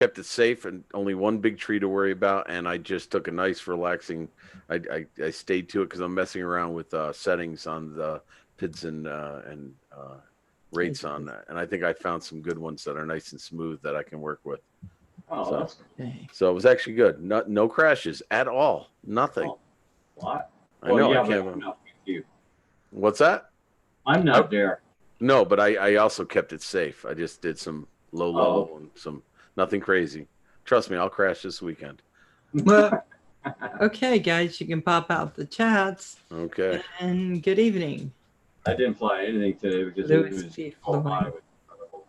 kept it safe and only one big tree to worry about. And I just took a nice relaxing. I stayed to it because I'm messing around with settings on the PIDs and rates on that. And I think I found some good ones that are nice and smooth that I can work with. Oh, So, that's good. Okay. so it was actually good. No crashes at all. Nothing. Oh, what? I Well, know. I yeah, but can't. I'm not with you. What's that? I'm I, not there. no, but I also kept it safe. I just did some low Oh. level and some nothing crazy. Trust me, I'll crash this weekend. Well, okay, guys, you can pop out the chats. Okay. And good evening. I didn't fly anything today because Louis it was P. so Floyd. high. It was incredible.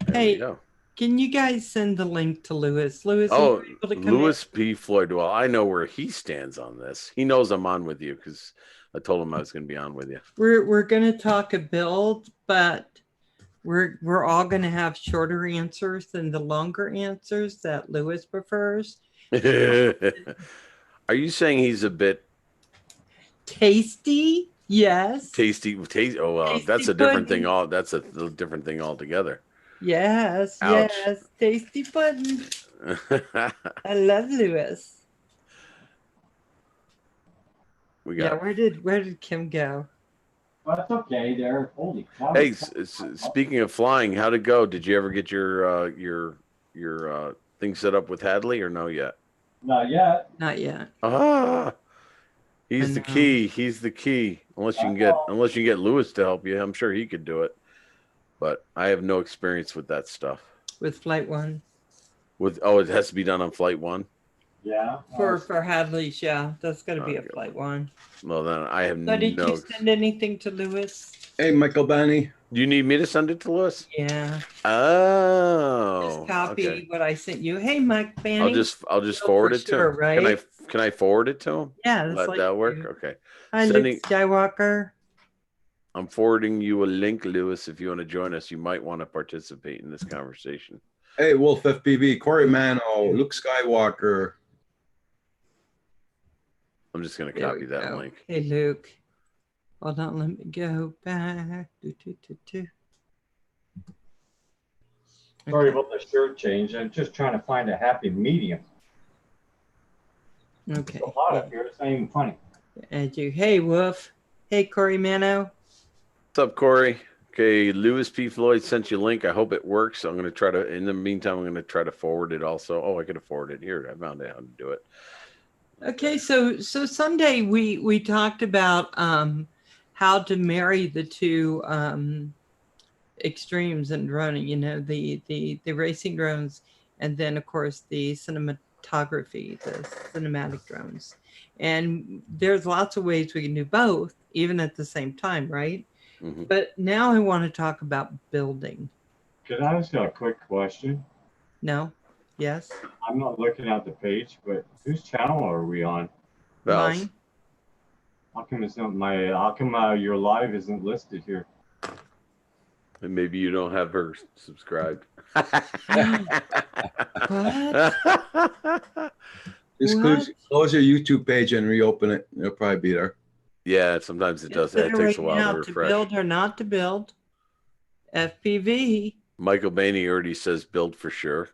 There we Hey, go. can you guys send the link to Louis? Louis, are Oh, you able to come Louis P. Floyd. Well, I know where he stands on this. He knows I'm on with you because I told him I was going to be on with you. We're going to talk a build, but we're all going to have shorter answers than the longer answers that Louis prefers. Are you saying he's a bit Tasty, yes. tasty? Oh well, Tasty that's a different pudding. thing. That's a different thing altogether. Yes, Ouch. yes. Tasty pudding. I love Louis. We Yeah, got. where did Kim go? But it's okay there. Holy cow. Hey, speaking of flying, how'd it go? Did you ever get your thing set up with Hadley or no yet? Not yet. Not yet. Ah, he's the know. key. He's the key. Unless you can get Lewis to help you, I'm sure he could do it. But I have no experience with that stuff. With Flight 1. It has to be done on Flight 1. Yeah. For Hadley's, yeah. That's got to be a Okay. Flight 1. Well, then I have So did no. you send anything to Lewis? Hey, Michael Banny. Do you need me to send it to Lewis? Yeah. Oh, Just copy okay. what I sent you. Hey, Mike Banning. I'll just Oh, forward for it to sure, him. right? Can I forward it to him? Yeah, that's Let like that work? you. Okay. Hi, Luke Skywalker. I'm forwarding you a link, Lewis. If you want to join us, you might want to participate in this conversation. Hey, Wolf FPV, Corey Mano, Luke Skywalker. I'm just going to There copy we that go. link. Hey, Luke. Hold on, let me go back. Sorry about the shirt change. I'm just trying to find a happy medium. Okay. It's a lot up here. It's not even funny. And you. Hey, Wolf. Hey, Corey Mano. What's up, Corey? Okay, Louis P. Floyd sent you a link. I hope it works. I'm going to try to, in the meantime, I'm going to try to forward it also. Oh, I could have forwarded it here. I found out how to do it. Okay, so Sunday we talked about how to marry the two extremes in droning, you know, the racing drones, and then of course the cinematography, the cinematic drones. And there's lots of ways we can do both, even at the same time, right? Mm-hmm. But now I want to talk about building. Could I ask you a quick question? No? Yes? I'm not looking at the page, but whose channel are we on? Val's. Mine? How come it's not my? How come your live isn't listed here? And maybe you don't have her subscribed. What? Just close your YouTube page and reopen it. It'll probably be there. Yeah, sometimes it does that. It takes a while to refresh. build or not to build. FPV. Michael Bainey already says build for sure.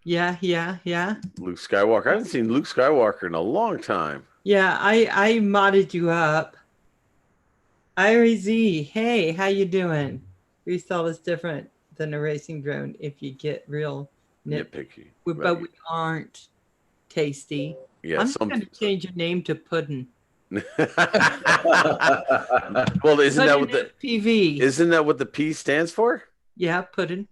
Yeah. Luke Skywalker. I haven't seen Luke Skywalker in a long time. Yeah, I modded you up. IRZ, hey, how you doing? Freestyle is different than a racing drone if you get real nitpicky. But we aren't tasty. Yeah, I'm going to change your name to Puddin'. Well, isn't that what the FPV? Isn't that what the P stands for? Yeah, Puddin'.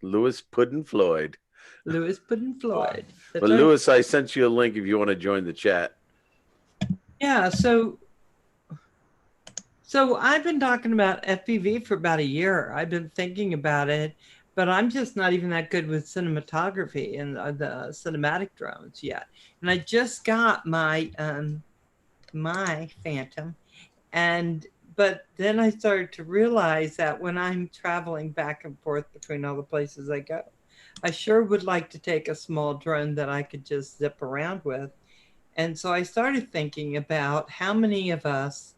Louis Puddin' Floyd. Louis Puddin' Floyd. But right. Louis, I sent you a link if you want to join the chat. Yeah, so I've been talking about FPV for about a year. I've been thinking about it, but I'm just not even that good with cinematography and the cinematic drones yet. And I just got my my Phantom, but then I started to realize that when I'm traveling back and forth between all the places I go, I sure would like to take a small drone that I could just zip around with. And so I started thinking about how many of us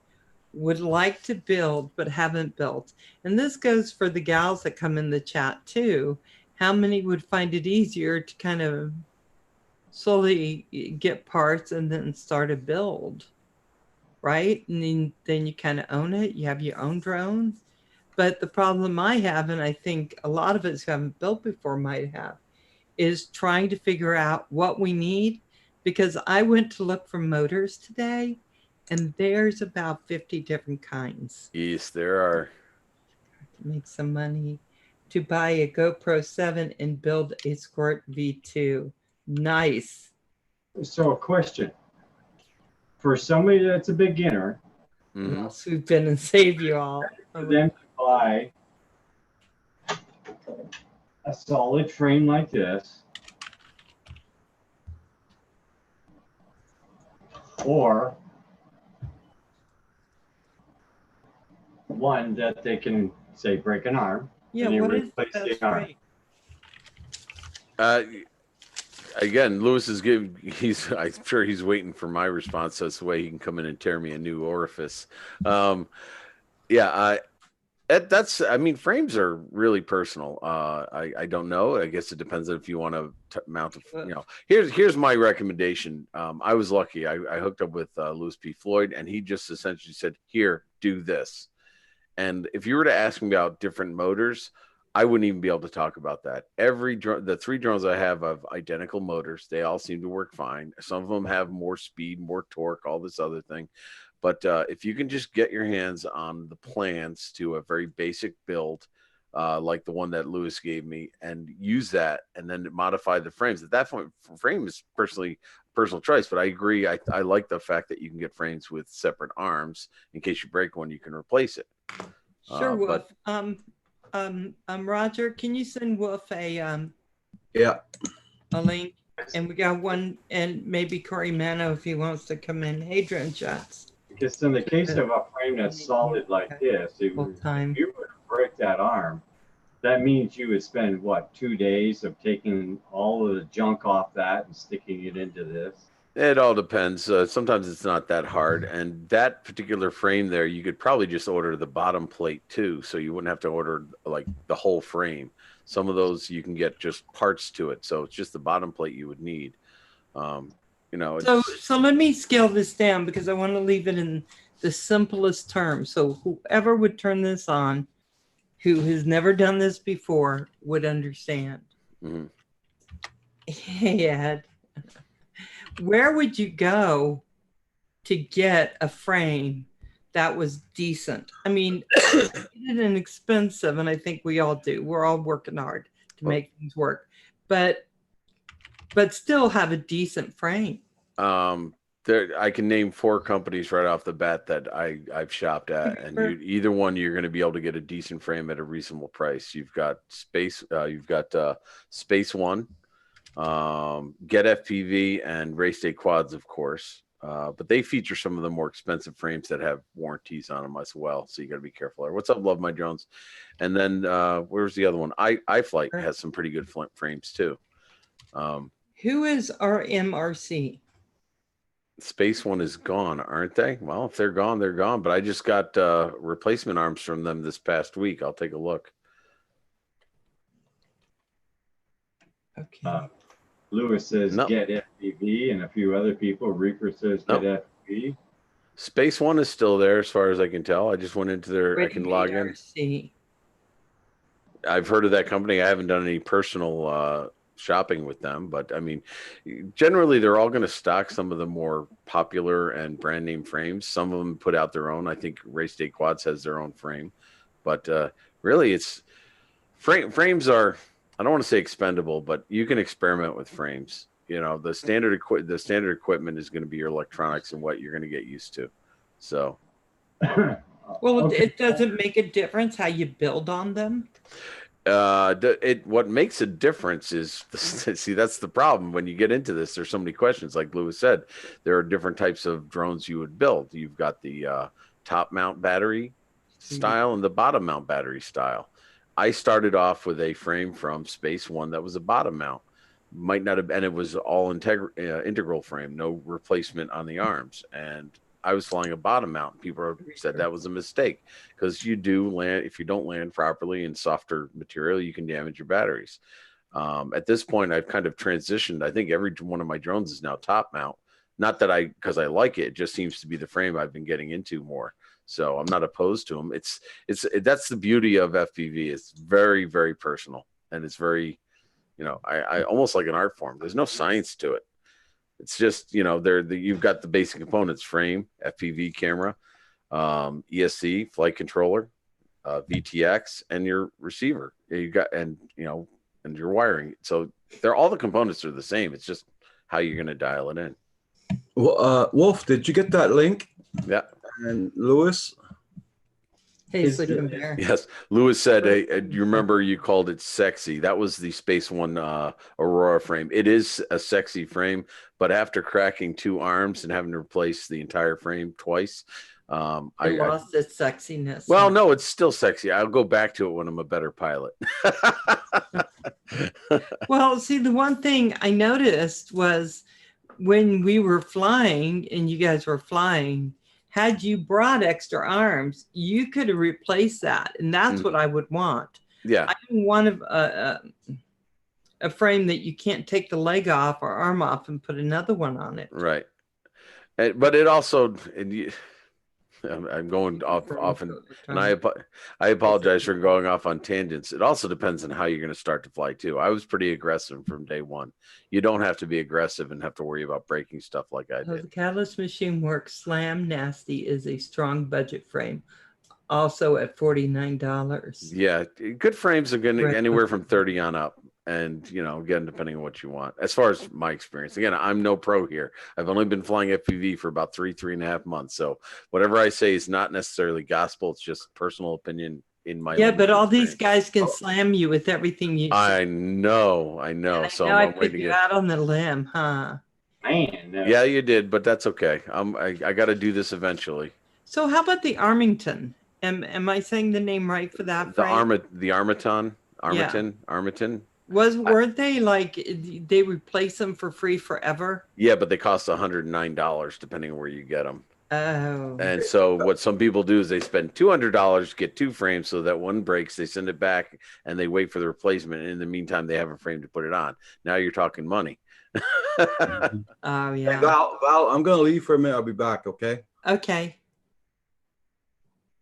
would like to build but haven't built. And this goes for the gals that come in the chat too. how many would find it easier to kind of slowly get parts and then start a build, right? And then you kind of own it. You have your own drone. But the problem I have, and I think a lot of us who haven't built before might have, is trying to figure out what we need. Because I went to look for motors today, and there's about 50 different kinds. Yes, there are. To make some money, to buy a GoPro 7 and build a Squirt V2. Nice. So a question. For somebody that's a beginner, Mhm. Swoop in and save you all. for them to buy a solid frame like this, or one that they can, say, break an arm, Yeah, and they what is the replace the best arm. frame? Again, Lewis is giving. I'm sure he's waiting for my response. So that's the way he can come in and tear me a new orifice. Yeah, that's. I mean, frames are really personal. I don't know. I guess it depends on if you want to mount. Here's my recommendation. I was lucky. I hooked up with Louis P. Floyd, and he just essentially said, "Here, do this." And if you were to ask me about different motors, I wouldn't even be able to talk about that. The 3 drones I have identical motors. They all seem to work fine. Some of them have more speed, more torque, all this other thing. But if you can just get your hands on the plans to a very basic build, like the one that Lewis gave me, and use that, and then modify the frames. At that point, frame is personal choice. But I agree. I like the fact that you can get frames with separate arms in case you break one, you can replace it. Sure, Wolf. But Roger, can you send Wolf Yeah. a link? And we got one, and maybe Corey Mano if he wants to come in. Hey, Drone Shots. Because in the case of a frame that's solid like this, if you were to break that arm, that means you would spend, what, 2 days of taking all of the junk off that and sticking it into this? It all depends. Sometimes it's not that hard. And that particular frame there, you could probably just order the bottom plate too. So you wouldn't have to order like the whole frame. Some of those you can get just parts to it. So it's just the bottom plate you would need. So let me scale this down because I want to leave it in the simplest terms. So whoever would turn this on, who has never done this before, would understand. Mm-hmm. Hey, Ed, where would you go to get a frame that was decent? I mean, it's inexpensive, and I think we all do. We're all working hard to make things work, but still have a decent frame. I can name 4 companies right off the bat that I've shopped at, and either one you're going to be able to get a decent frame at a reasonable price. You've got Space One, Get FPV, and Race Day Quads, of course. But they feature some of the more expensive frames that have warranties on them as well. So you got to be careful there. What's up, Love My Drones? And then where's the other one? iFlight has some pretty good frames too. Who is RMRC? Space One is gone, aren't they? Well, if they're gone, they're gone. But I just got replacement arms from them this past week. I'll take a look. Okay. Lewis says Get FPV, and a few other people. Reaper says Get FPV. Space One is still there, as far as I can tell. I just went into their. I can log in. I've heard of that company. I haven't done any personal shopping with them, but I mean, generally they're all going to stock some of the more popular and brand name frames. Some of them put out their own. I think Race Day Quads has their own frame, but really it's frames are, I don't want to say expendable, but you can experiment with frames. You know, the standard equipment is going to be your electronics and what you're going to get used to. So, well, it doesn't make a difference how you build on them. What makes a difference is see, that's the problem when you get into this. There's so many questions. Like Lewis said, there are different types of drones you would build. You've got the top mount battery style and the bottom mount battery style. I started off with a frame from Space One that was a bottom mount. Might not have, and it was all integral frame, no replacement on the arms. And I was flying a bottom mount. People said that was a mistake because you do land, if you don't land properly in softer material, you can damage your batteries. At this point, I've kind of transitioned. I think every one of my drones is now top mount. Not that because I like it. It just seems to be the frame I've been getting into more. So I'm not opposed to them. That's the beauty of FPV. It's very, very personal, and it's very, I almost like an art form. There's no science to it. It's just, you've got the basic components: frame, FPV camera, ESC, flight controller, VTX, and your receiver. You got, and your wiring. So all the components are the same. It's just how you're going to dial it in. Well, Wolf, did you get that link? Yeah. And Lewis? Hey, Sleeping Bear. Yes. Lewis said, you remember you called it sexy. That was the Space One Aurora frame. It is a sexy frame, but after cracking 2 arms and having to replace the entire frame twice, I lost its sexiness. Well, no, it's still sexy. I'll go back to it when I'm a better pilot. Well, see, the one thing I noticed was when we were flying and you guys were flying, had you brought extra arms, you could have replaced that. And that's what I would want. Yeah. I don't want a frame that you can't take the leg off or arm off and put another one on it. Right. But it also, I'm going off often, and I apologize for going off on tangents. It also depends on how you're going to start to fly too. I was pretty aggressive from day one. You don't have to be aggressive and have to worry about breaking stuff like I did. The Catalyst Machine Works Slam Nasty is a strong budget frame, also at $49. Yeah, good frames are going to anywhere from 30 on up. And, again, depending on what you want. As far as my experience, again, I'm no pro here. I've only been flying FPV for about 3.5 months. So whatever I say is not necessarily gospel. It's just personal opinion in my Yeah, but all experience. these guys can slam you with everything you say. I know. So I put you out on the limb, huh? Man. Yeah, you did, but that's okay. I got to do this eventually. So how about the Armington? Am I saying the name right for that frame? The Armiton. Weren't they like they replace them for free forever? Yeah, but they cost $109 depending on where you get them. Oh. And so what some people do is they spend $200 to get 2 frames, so that one breaks, they send it back and they wait for the replacement. And in the meantime, they have a frame to put it on. Now you're talking money. Oh yeah. Hey, Val, I'm gonna leave for a minute. I'll be back. Okay. Okay.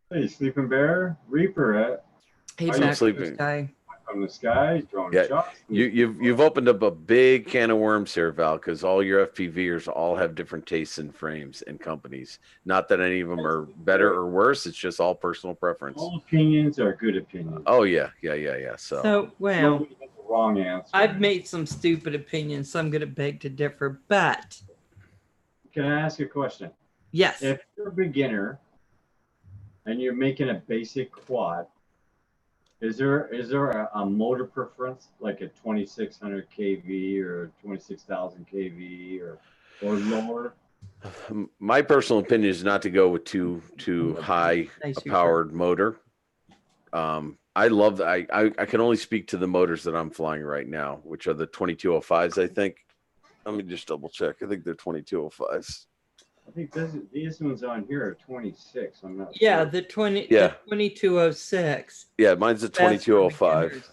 Hey, Sleeping Bear, Reaper, Hey, Are you sleeping? from the sky, drone shots. You've opened up a big can of worms here, Val, because all your FPVers all have different tastes in frames and companies. Not that any of them are better or worse. It's just all personal preference. All opinions are good opinions. Oh yeah. So well, Nobody has the wrong answer. I've made some stupid opinions, so I'm going to beg to differ. But Can I ask you a question? yes, If you're a beginner and you're making a basic quad, is there a motor preference like a 2600 kV or 26,000 kV or lower? my personal opinion is not to go with too high a powered motor. I love that. I can only speak to the motors that I'm flying right now, which are the 2205s, I think. Let me just double check. I think they're 2205s. I think these ones on here are 26. I'm not yeah, sure. the 2206. Yeah, mine's a 2205.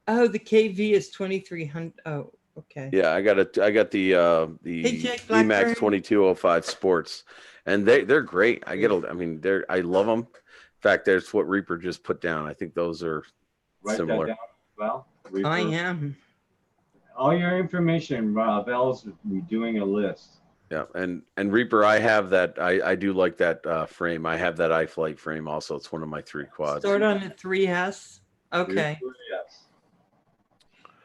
Oh, the KV is 2300. Oh, okay. Yeah, I got the Emax 2205 Sports, and they're great. I love them. In fact, there's what Reaper just put down. I think those are similar. Write that down, Val. Reaper. I am. All your information, Val's doing a list. Yeah, and Reaper, I have that. I do like that frame. I have that iFlight frame also. It's one of my 3 quads. Start on a 3S. Okay.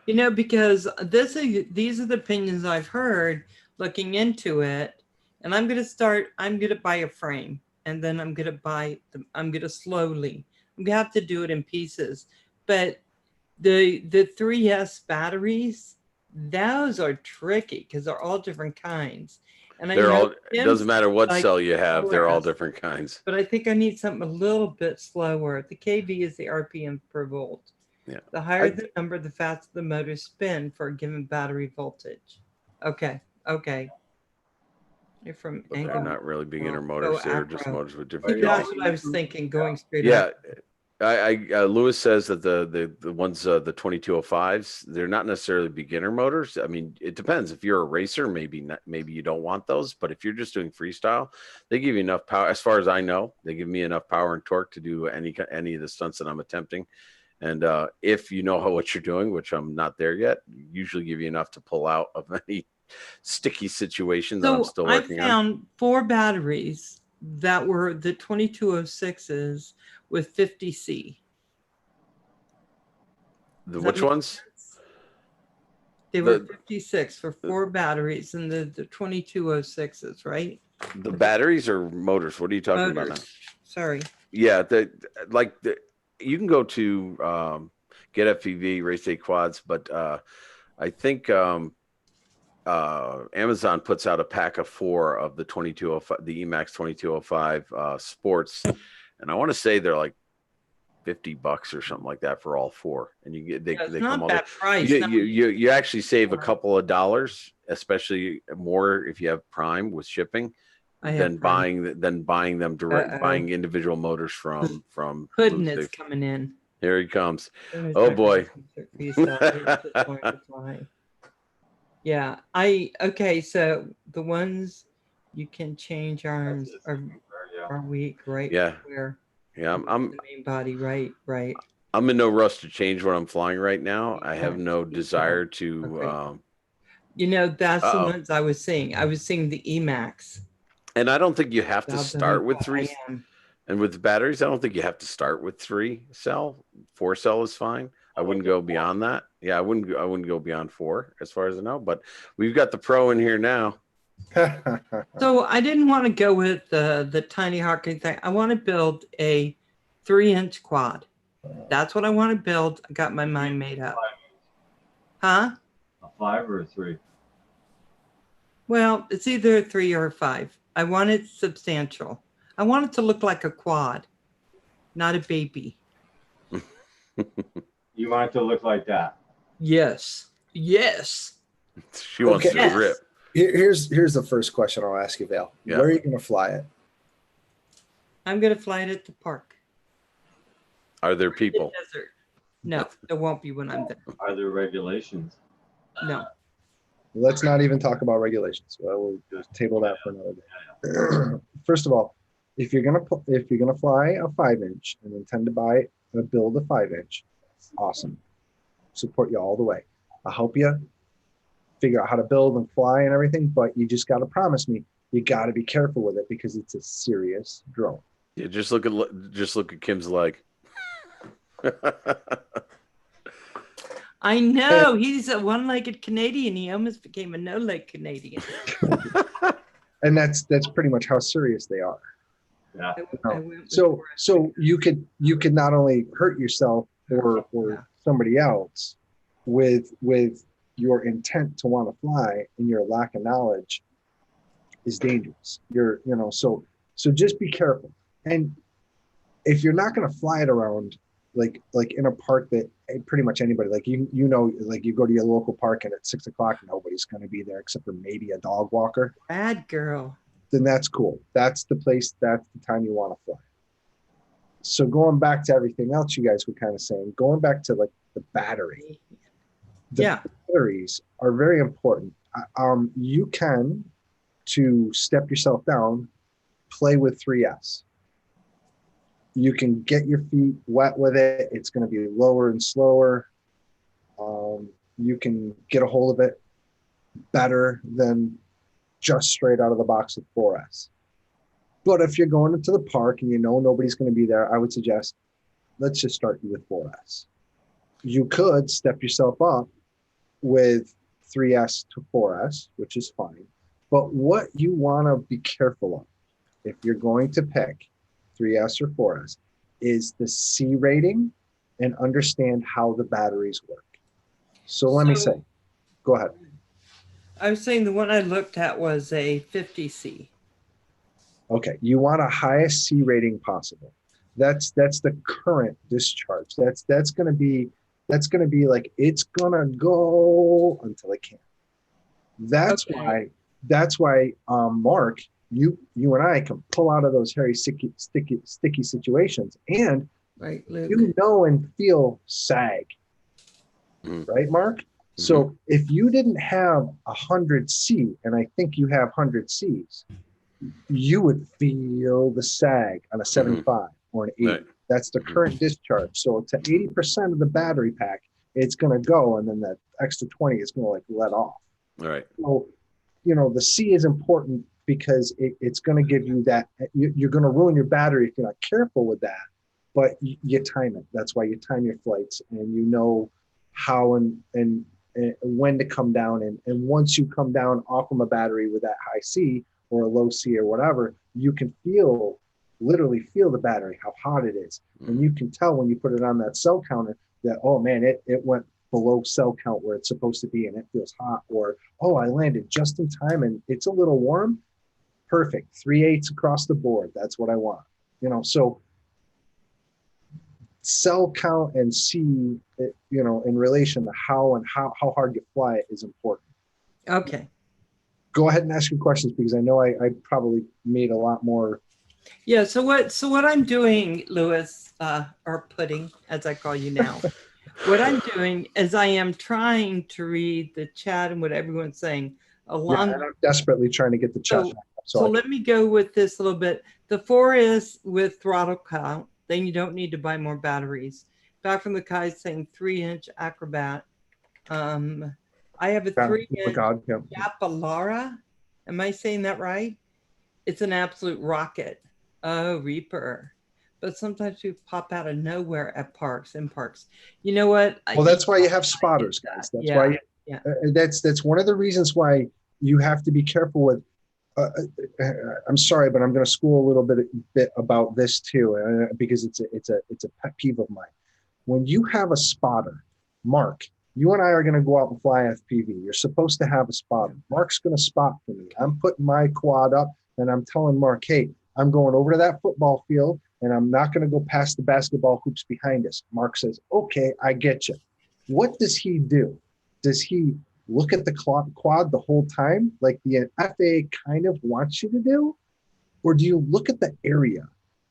Yes. Because these are the opinions I've heard looking into it, and I'm going to buy a frame, and then I'm going to slowly, I'm going to have to do it in pieces. But the 3S batteries, those are tricky because they're all different kinds. And it doesn't matter what cell you have, they're all different kinds. But I think I need something a little bit slower. The KV is the RPM per volt. Yeah. The higher the number, the faster the motors spin for a given battery voltage. Okay. They're from But Angle. they're not really beginner Go motors. They're just Acro. motors with different. That's what I was thinking, going straight Yeah, up. Lewis says that the ones the 2205s, they're not necessarily beginner motors. I mean, it depends. If you're a racer, maybe not, maybe you don't want those. But if you're just doing freestyle, they give you enough power. As far as I know, they give me enough power and torque to do any of the stunts that I'm attempting. And if you know what you're doing, which I'm not there yet, usually give you enough to pull out of any sticky situation that I'm still working on. I found 4 batteries that were the 2206s with 50C. Which ones? They were 56 for 4 batteries and the 2206s, right? The batteries or motors? What are you talking about now? Sorry. Yeah, you can go to Get FPV, Race Day Quads, but I think Amazon puts out a pack of 4 of the 2205, the Emax 2205 sports, and I want to say they're like $50 or something like that for all 4, and you get they come all that price. You actually save a couple of dollars, especially more if you have Prime with shipping. Than buying them direct, buying individual motors from Hoodin is coming in. Here he comes. Oh boy. Yeah, okay, so the ones you can change arms are weak, right? Yeah. Yeah, I'm the main body, right. I'm in no rush to change what I'm flying right now. I have no desire to that's the ones I was seeing. I was seeing the Emax. And I don't think you have to start with 3. And with the batteries, I don't think you have to start with 3 cell. 4 cell is fine. I wouldn't go beyond that. Yeah, I wouldn't go beyond 4 as far as I know. But we've got the Pro in here now. So I didn't want to go with the tiny Hawking thing. I want to build a 3-inch quad. That's what I want to build. I got my mind made up. Huh? A 5 or a 3? Well, it's either a 3 or a 5. I want it substantial. I want it to look like a quad, not a baby. You want it to look like that? Yes. She wants to rip. Here's the first question I'll ask you, Val. Yeah. Where are you going to fly it? I'm going to fly it at the park. Are there people? The desert. No, there won't be when I'm there. Are there regulations? No. Let's not even talk about regulations. We'll just table that for another day. First of all, if you're gonna fly a 5-inch and intend to build a 5-inch, awesome. Support you all the way. I'll help you figure out how to build and fly and everything, but you just got to promise me you got to be careful with it because it's a serious drone. Yeah, just look at Kim's leg. I know he's a one-legged Canadian. He almost became a no-leg Canadian. And that's pretty much how serious they are. Yeah. So you could not only hurt yourself or somebody else with your intent to want to fly and your lack of knowledge is dangerous. So just be careful. And if you're not going to fly it around like in a park that pretty much anybody, like you go to your local park and at 6 o'clock nobody's going to be there except for maybe a dog walker. Bad girl. Then that's cool. That's the place. That's the time you want to fly. So going back to everything else you guys were kind of saying, going back to like the battery. The batteries are very important. You can, to step yourself down, play with 3S. You can get your feet wet with it. It's going to be lower and slower. You can get a hold of it better than just straight out of the box with 4S. But if you're going into the park and you know nobody's going to be there, I would suggest let's just start you with 4S. You could step yourself up with 3S to 4S, which is fine. But what you want to be careful of, if you're going to pick 3S or 4S, is the C rating and understand how the batteries work. So let me say, go ahead. I was saying the one I looked at was a 50C. Okay, you want a highest C rating possible. That's the current discharge. That's going to be like it's going to go until it can't. That's why that's why, Mark, you and I can pull out of those hairy, sticky situations, and Right, Luke. you know and feel sag, right, Mark? So if you didn't have 100C, and I think you have 100Cs, you would feel the sag on a 75 or an 80. Right. That's the current discharge. So to 80% of the battery pack, it's going to go, and then that extra 20 is going to like let off. All right. So, you know, the C is important because it's going to give you that. You're going to ruin your battery if you're not careful with that. But you time it. That's why you time your flights, and you know how and when to come down. And once you come down off from a battery with that high C or a low C or whatever, you can literally feel the battery, how hot it is. And you can tell when you put it on that cell counter that, oh man, it went below cell count where it's supposed to be and it feels hot. Or, oh, I landed just in time and it's a little warm. Perfect. 3/8 across the board. That's what I want. You know, so cell count and C, you know, in relation to how hard you fly it is important. Okay. Go ahead and ask your questions, because I know I probably made a lot more. Yeah. So what I'm doing, Lewis, or Pudding, as I call you now, what I'm doing is I am trying to read the chat and what everyone's saying along. Yeah, and I'm desperately trying to get the chat back up. So let me go with this a little bit. The 4 is with throttle count. Then you don't need to buy more batteries. Back from the Kai saying 3-inch Acrobat. I have a 3-inch Yapalara. Am I saying that right? It's an absolute rocket. Oh, Reaper. But sometimes we pop out of nowhere at parks. You know what? Well, that's why you have spotters, guys. That's why. That's one of the reasons why you have to be careful with. I'm sorry, but I'm going to school a little bit about this too, because it's a pet peeve of mine. When you have a spotter, Mark, you and I are going to go out and fly FPV. You're supposed to have a spotter. Mark's going to spot for me. I'm putting my quad up and I'm telling Mark, hey, I'm going over to that football field and I'm not going to go past the basketball hoops behind us. Mark says, okay, I get you. What does he do? Does he look at the quad the whole time like the FAA kind of wants you to do? Or do you look at the area?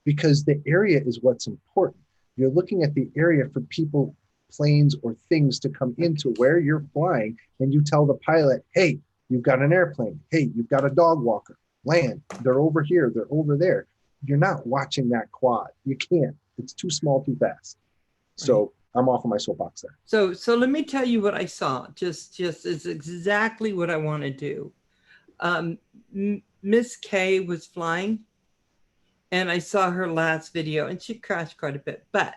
Because the area is what's important. You're looking at the area for people, planes, or things to come into where you're flying, and you tell the pilot, hey, you've got an airplane. Hey, you've got a dog walker. Land. They're over here. They're over there. You're not watching that quad. You can't. It's too small, too fast. So I'm off of my soapbox there. So let me tell you what I saw. Just is exactly what I want to do. Miss K was flying, and I saw her last video, and she crashed quite a bit, but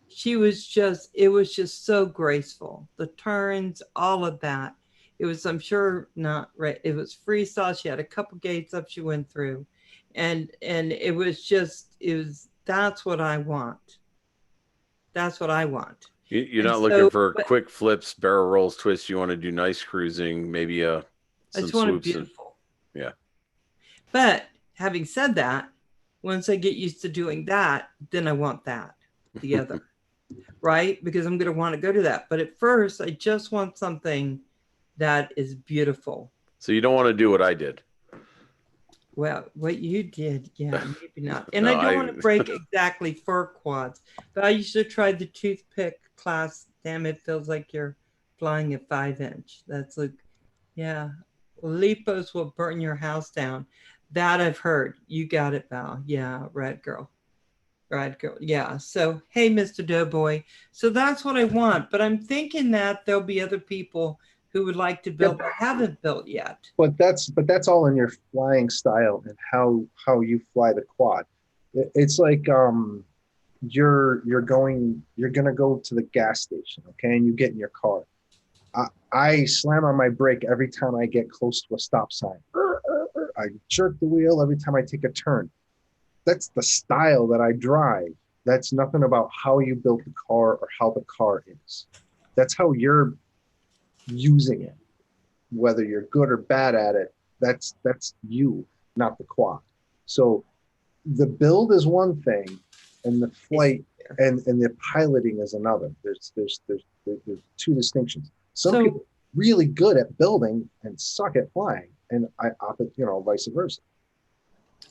she was just, it was just so graceful. The turns, all of that. It was, I'm sure not right. It was freestyle. She had a couple gates up she went through, and it was just, that's what I want. That's what I want. You're not looking for quick flips, barrel rolls, twists. You want to do nice cruising, maybe some I just want it beautiful. Yeah. But having said that, once I get used to doing that, then I want that together, right? Because I'm going to want to go to that. But at first, I just want something that is beautiful. So you don't want to do what I did. Well, what you did, yeah, maybe not. And no, I don't want to break exactly fur quads, but I used to try the toothpick class. Damn, it feels like you're flying a 5-inch. That's like, yeah, Lipos will burn your house down. That I've heard. You got it, Val. Yeah, Red Girl. Red Girl. Yeah. So, hey, Mr. Doughboy. So that's what I want. But I'm thinking that there'll be other people who would like to build but haven't built yet. But that's all in your flying style and how you fly the quad. It's like you're gonna go to the gas station, okay, and you get in your car. I slam on my brake every time I get close to a stop sign. I jerk the wheel every time I take a turn. That's the style that I drive. That's nothing about how you built the car or how the car is. That's how you're using it. Whether you're good or bad at it, that's you, not the quad. So the build is one thing, and the flight and the piloting is another. There's two distinctions. Some people are really good at building and suck at flying. and vice versa.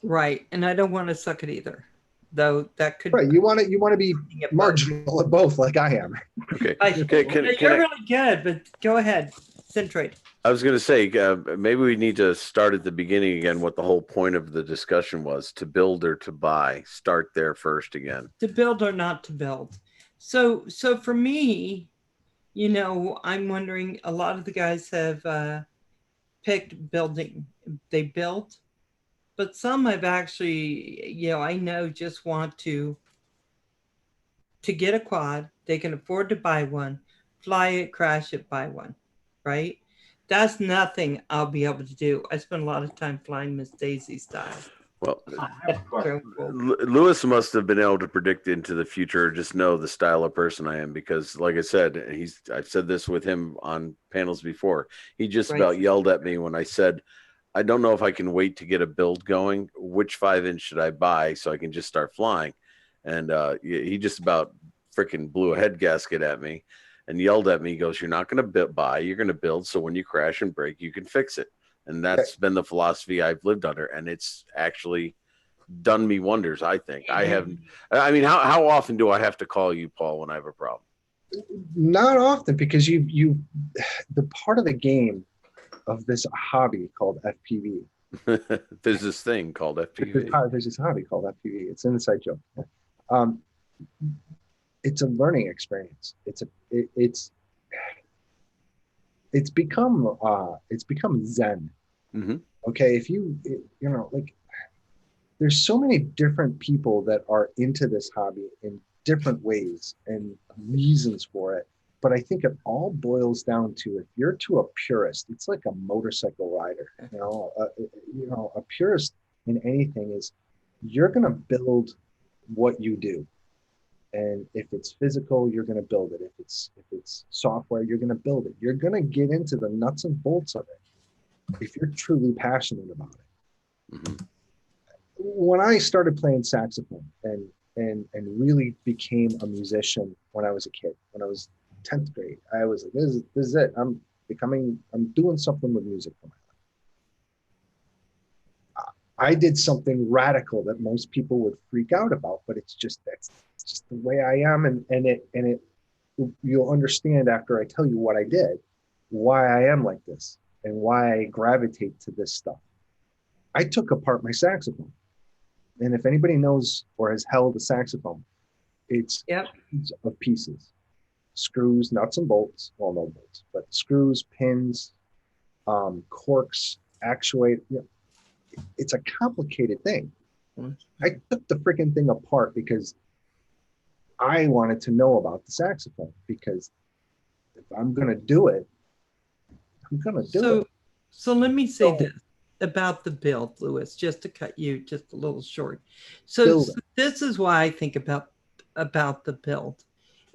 Right. And I don't want to suck it either, though that could. Right. You want to be marginal at both, like I am. Okay. You're really good, but go ahead. Centrate. I was going to say, maybe we need to start at the beginning again, what the whole point of the discussion was: to build or to buy. Start there first again. To build or not to build. So for me, I'm wondering, a lot of the guys have picked building. They built, but some have actually, I know, just want to get a quad. They can afford to buy one, fly it, crash it, buy one, right? That's nothing I'll be able to do. I spend a lot of time flying Miss Daisy style. Well, Lewis must have been able to predict into the future, or just know the style of person I am, because like I said, I've said this with him on panels before. He just about yelled at me when I said, I don't know if I can wait to get a build going. Which 5-inch should I buy so I can just start flying? And he just about freaking blew a head gasket at me and yelled at me. He goes, you're not going to buy, you're going to build. So when you crash and break, you can fix it. And that's been the philosophy I've lived under. And it's actually done me wonders, I think. I mean, how often do I have to call you, Paul, when I have a problem? Not often, because the part of the game of this hobby called FPV. There's this thing called FPV. There's this hobby called FPV. It's an inside joke. It's a learning experience. It's become Zen. Mm-hmm. Okay, there's so many different people that are into this hobby in different ways and reasons for it. But I think it all boils down to, if you're to a purist, it's like a motorcycle rider. A purist in anything is, you're going to build what you do. And if it's physical, you're going to build it. If it's software, you're going to build it. You're going to get into the nuts and bolts of it if you're truly passionate about it. Mm-hmm. When I started playing saxophone and really became a musician when I was a kid, when I was 10th grade, I was like, this is it. I'm doing something with music for my life. I did something radical that most people would freak out about, but that's just the way I am. And you'll understand after I tell you what I did, why I am like this and why I gravitate to this stuff. I took apart my saxophone. And if anybody knows or has held a saxophone, it's of pieces, screws, nuts and bolts. Well, no bolts, but screws, pins, corks, actuate. It's a complicated thing. I took the freaking thing apart because I wanted to know about the saxophone, because if I'm going to do it, I'm going to do it. So let me say this about the build, Lewis, just to cut you just a little short. So this is why I think about the build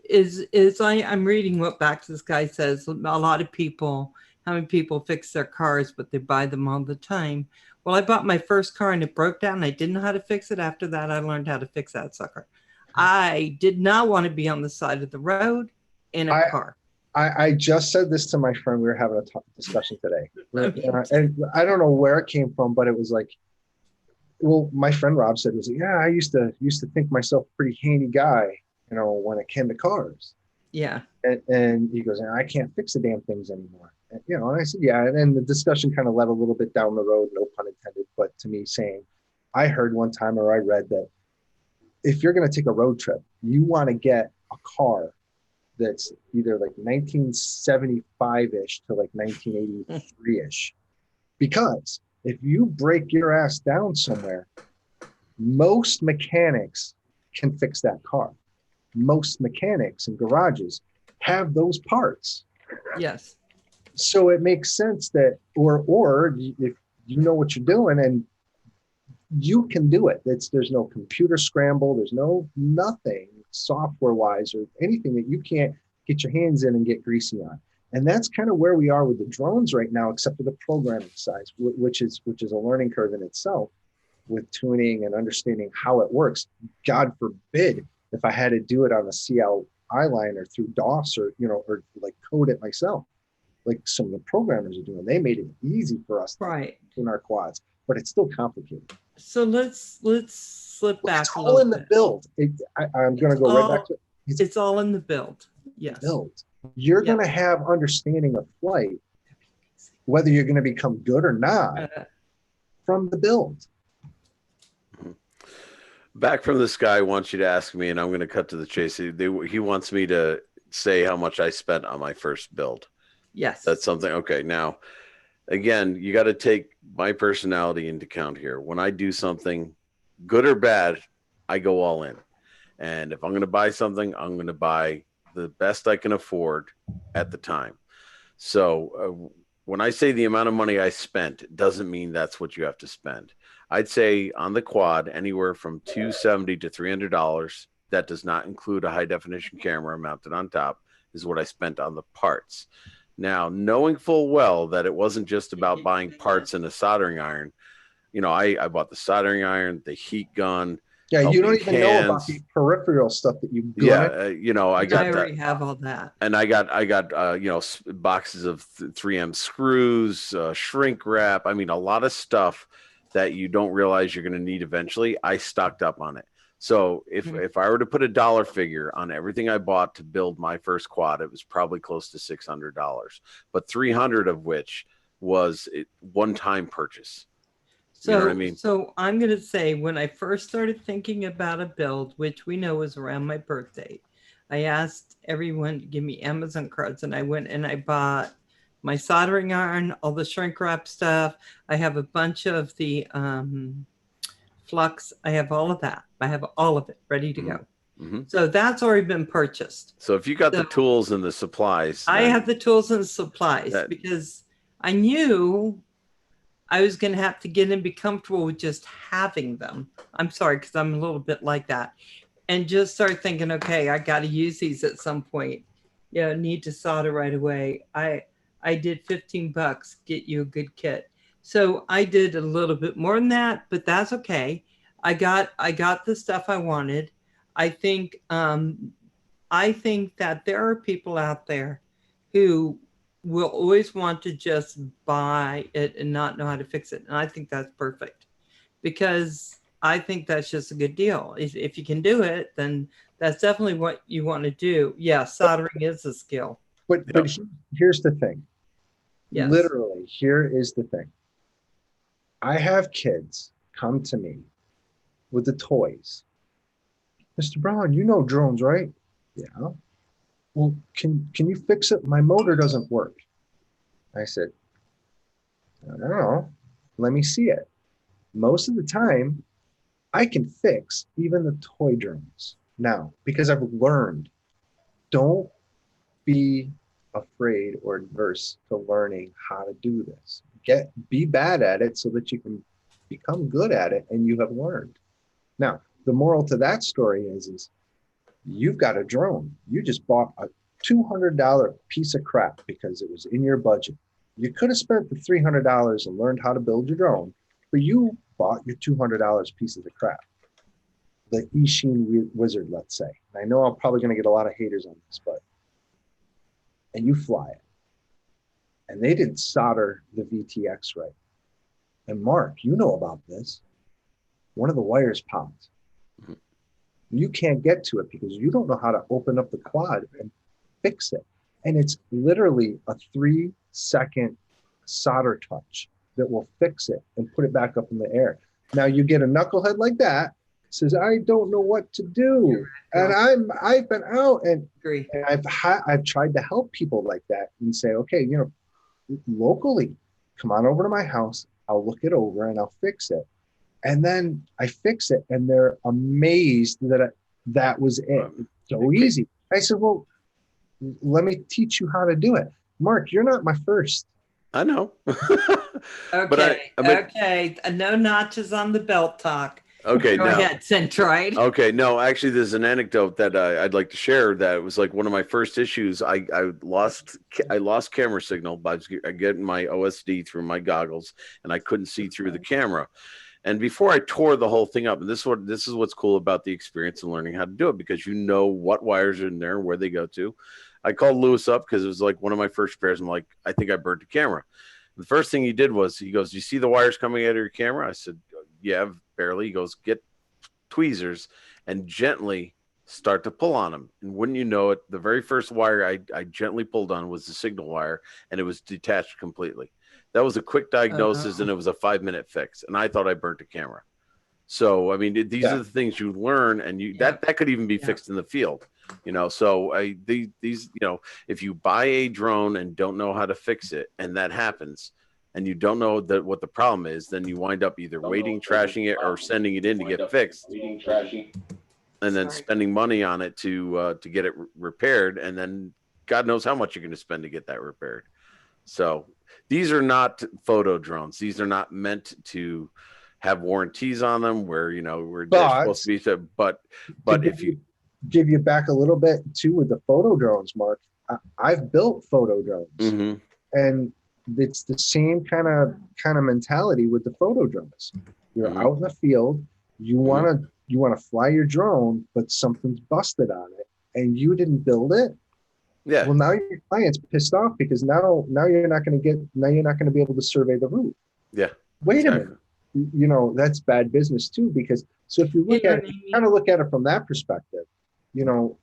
is I'm reading what Back to the Sky says. A lot of people, how many people fix their cars, but they buy them all the time. Well, I bought my first car and it broke down. I didn't know how to fix it. After that, I learned how to fix that sucker. I did not want to be on the side of the road in a car. I just said this to my friend. We were having a discussion today. And I don't know where it came from, but it was like, well, my friend Rob said, yeah, I used to think myself a pretty handy guy, when it came to cars. Yeah. And he goes, I can't fix the damn things anymore. And I said, yeah. And then the discussion kind of led a little bit down the road, no pun intended, but to me saying, I heard one time, or I read that if you're going to take a road trip, you want to get a car that's either like 1975-ish to like 1983-ish. Because if you break your ass down somewhere, most mechanics can fix that car. Most mechanics and garages have those parts. Yes. So it makes sense that, or if you know what you're doing and you can do it. There's no computer scramble. There's nothing software-wise or anything that you can't get your hands in and get greasy on. And that's kind of where we are with the drones right now, except for the programming side, which is a learning curve in itself, with tuning and understanding how it works. God forbid if I had to do it on a CLI line or through DOS or like code it myself. like some of the programmers are doing. They made it easy for us in our quads, but it's still complicated. So let's slip back It's a all little in the bit. build. I'm going to go right back to it. It's all in the build. Yes. Build. You're going to have understanding of flight, whether you're going to become good or not, from the build. Back from this guy wants you to ask me, and I'm going to cut to the chase. He wants me to say how much I spent on my first build. Yes. That's something. Okay. Now, again, you got to take my personality into account here. When I do something good or bad, I go all in. And if I'm going to buy something, I'm going to buy the best I can afford at the time. So when I say the amount of money I spent, it doesn't mean that's what you have to spend. I'd say on the quad, anywhere from $270 to $300. That does not include a high definition camera mounted on top, is what I spent on the parts. Now, knowing full well that it wasn't just about buying parts and a soldering iron, you know, I bought the soldering iron, the heat gun. Yeah, you don't even know about the peripheral stuff that you. You know, I already have all that, and I got you know, boxes of 3M screws, shrink wrap. I mean, a lot of stuff that you don't realize you're going to need eventually. I stocked up on it. So if I were to put a dollar figure on everything I bought to build my first quad, it was probably close to $600, but 300 of which was a one-time purchase. So, you know what I mean? So I'm going to say when I first started thinking about a build, which we know was around my birthday, I asked everyone to give me Amazon cards, and I went and I bought my soldering iron, all the shrink wrap stuff. I have a bunch of the flux. I have all of that. I have all of it ready to go. Mm-hmm. So that's already been purchased. So if you got the tools and the supplies, I have the tools and supplies because I knew I was going to have to get and be comfortable with just having them. I'm sorry, because I'm a little bit like that. And just start thinking, okay, I got to use these at some point. You know, need to solder right away. I did $15, get you a good kit. So I did a little bit more than that, but that's okay. I got the stuff I wanted. I think that there are people out there who will always want to just buy it and not know how to fix it. And I think that's perfect, because I think that's just a good deal. If you can do it, then that's definitely what you want to do. Yeah, soldering is a skill. But here's the thing. Yes. Literally, here is the thing. I have kids come to me with the toys. Mr. Brown, you know drones, right? Yeah. Well, can you fix it? My motor doesn't work. I said, I don't know. Let me see it. Most of the time, I can fix even the toy drones now, because I've learned. Don't be afraid or adverse to learning how to do this. Be bad at it so that you can become good at it, and you have learned. Now, the moral to that story is you've got a drone. You just bought a $200 piece of crap because it was in your budget. You could have spent the $300 and learned how to build your drone, but you bought your $200 pieces of crap. The Ishin Wizard, let's say. And I know I'm probably going to get a lot of haters on this, and you fly it. And they didn't solder the VTX right. And Mark, you know about this. One of the wires popped. You can't get to it because you don't know how to open up the quad and fix it. And it's literally a 3-second solder touch that will fix it and put it back up in the air. Now you get a knucklehead like that, says, I don't know what to do. And I've been out and I've tried to help people like that and say, okay, you know, locally, come on over to my house. I'll look it over and I'll fix it. And then I fix it and they're amazed that that was it. It's so easy. I said, well, let me teach you how to do it. Mark, you're not my first. I know. Okay. Okay. No notches on the belt talk. Okay. Go ahead, Centroid. Okay. No, actually, there's an anecdote that I'd like to share. That it was like one of my first issues. I lost camera signal by getting my OSD through my goggles, and I couldn't see through the camera. And before I tore the whole thing up, and this is what's cool about the experience and learning how to do it, because you know what wires are in there and where they go to. I called Lewis up because it was like one of my first repairs. I'm like, I think I burnt the camera. The first thing he did was he goes, "You see the wires coming out of your camera?" I said, "Yeah, barely." He goes, "Get tweezers and gently start to pull on them." And wouldn't you know it, the very first wire I gently pulled on was the signal wire, and it was detached completely. That was a quick diagnosis, and it was a 5-minute fix. And I thought I burnt the camera. So I mean, these are the things you learn, and that could even be fixed in the field. So these if you buy a drone and don't know how to fix it, and that happens, and you don't know what the problem is, then you wind up either waiting, trashing it, or sending it in to get fixed, and then spending money on it to get it repaired, and then God knows how much you're going to spend to get that repaired. So these are not photo drones. These are not meant to have warranties on them where they're supposed to be. But if you give you back a little bit too with the photo drones, Mark, I've built photo drones, and it's the same kind of mentality with the photo drones. You're out in the field, you want to fly your drone, but something's busted on it, and you didn't build it. Yeah. Well, now your client's pissed off because now you're not going to be able to survey the route. Yeah. Wait a minute. That's bad business too, because so if you kind of look at it from that perspective, you're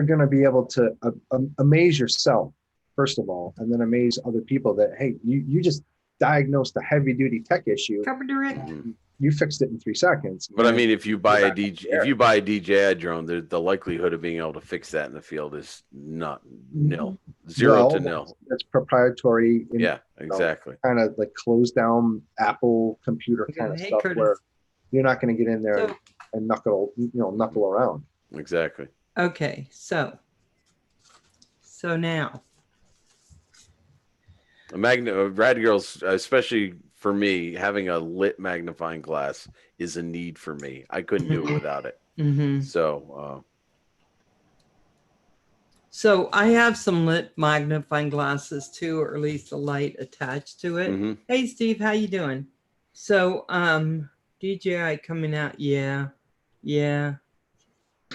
going to be able to amaze yourself first of all, and then amaze other people that, hey, you just diagnosed a heavy duty tech issue. You fixed it in 3 seconds. But I mean, if you buy a DJI drone, the likelihood of being able to fix that in the field is not nil, zero to nil. That's proprietary. Exactly. Kind of like closed down Apple computer kind of stuff where you're not going to get in there and knuckle around. Exactly. Okay, so now. Rad Girls, especially for me, having a lit magnifying glass is a need for me. I couldn't do it without it. So I have some lit magnifying glasses too, or at least a light attached to it. Hey Steve, how you doing? So DJI coming out, yeah.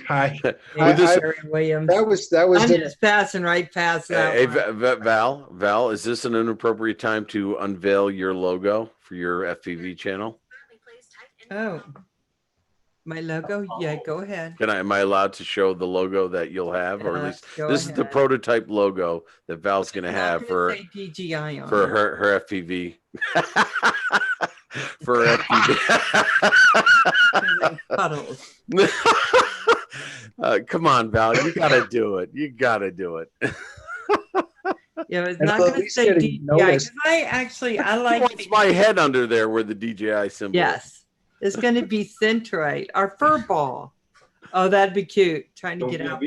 Hi. Williams. That was I'm just passing right past that. Hey, Val, is this an inappropriate time to unveil your logo for your FPV channel? Oh, my logo? Yeah, go ahead. Am I allowed to show the logo that you'll have, or at least this is the prototype logo that Val's going to have for DJI on her FPV. For her FPV. Puddles. Come on, Val, you gotta do it. Yeah, it's not going to say DJI. I like. What's my head under there where the DJI symbol? Yes, it's going to be Centrite, our fur ball. Oh, that'd be cute. Trying to get out.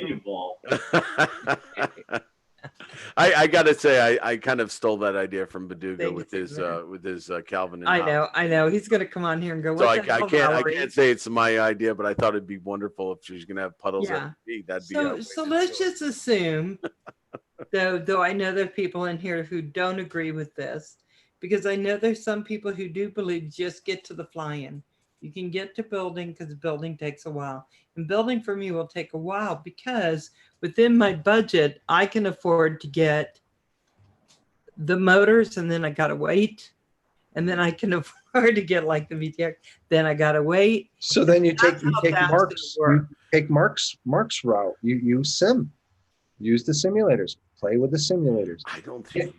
I gotta say, I kind of stole that idea from Baduga with his Calvin. I know. He's gonna come on here and go. So I can't say it's my idea, but I thought it'd be wonderful if she's gonna have puddles. Yeah. That'd be so let's just assume, though I know there are people in here who don't agree with this, because I know there's some people who do believe just get to the fly-in. You can get to building because building takes a while. And building for me will take a while because within my budget, I can afford to get the motors and then I got to wait. And then I can afford to get like the VTX. Then I got to wait. So then you take Mark's route. You use the simulators. Play with the simulators. I don't think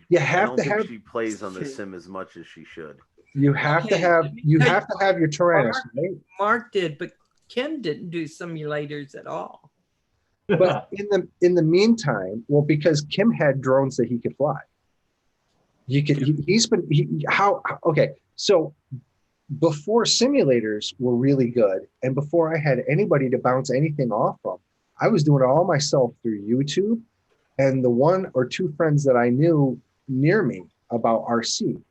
she plays on the sim as much as she should. You have to have your Tyrannus, right? Mark did, but Kim didn't do simulators at all. But in the meantime, well, because Kim had drones that he could fly. So before simulators were really good, and before I had anybody to bounce anything off of, I was doing it all myself through YouTube and the 1 or 2 friends that I knew near me about RC.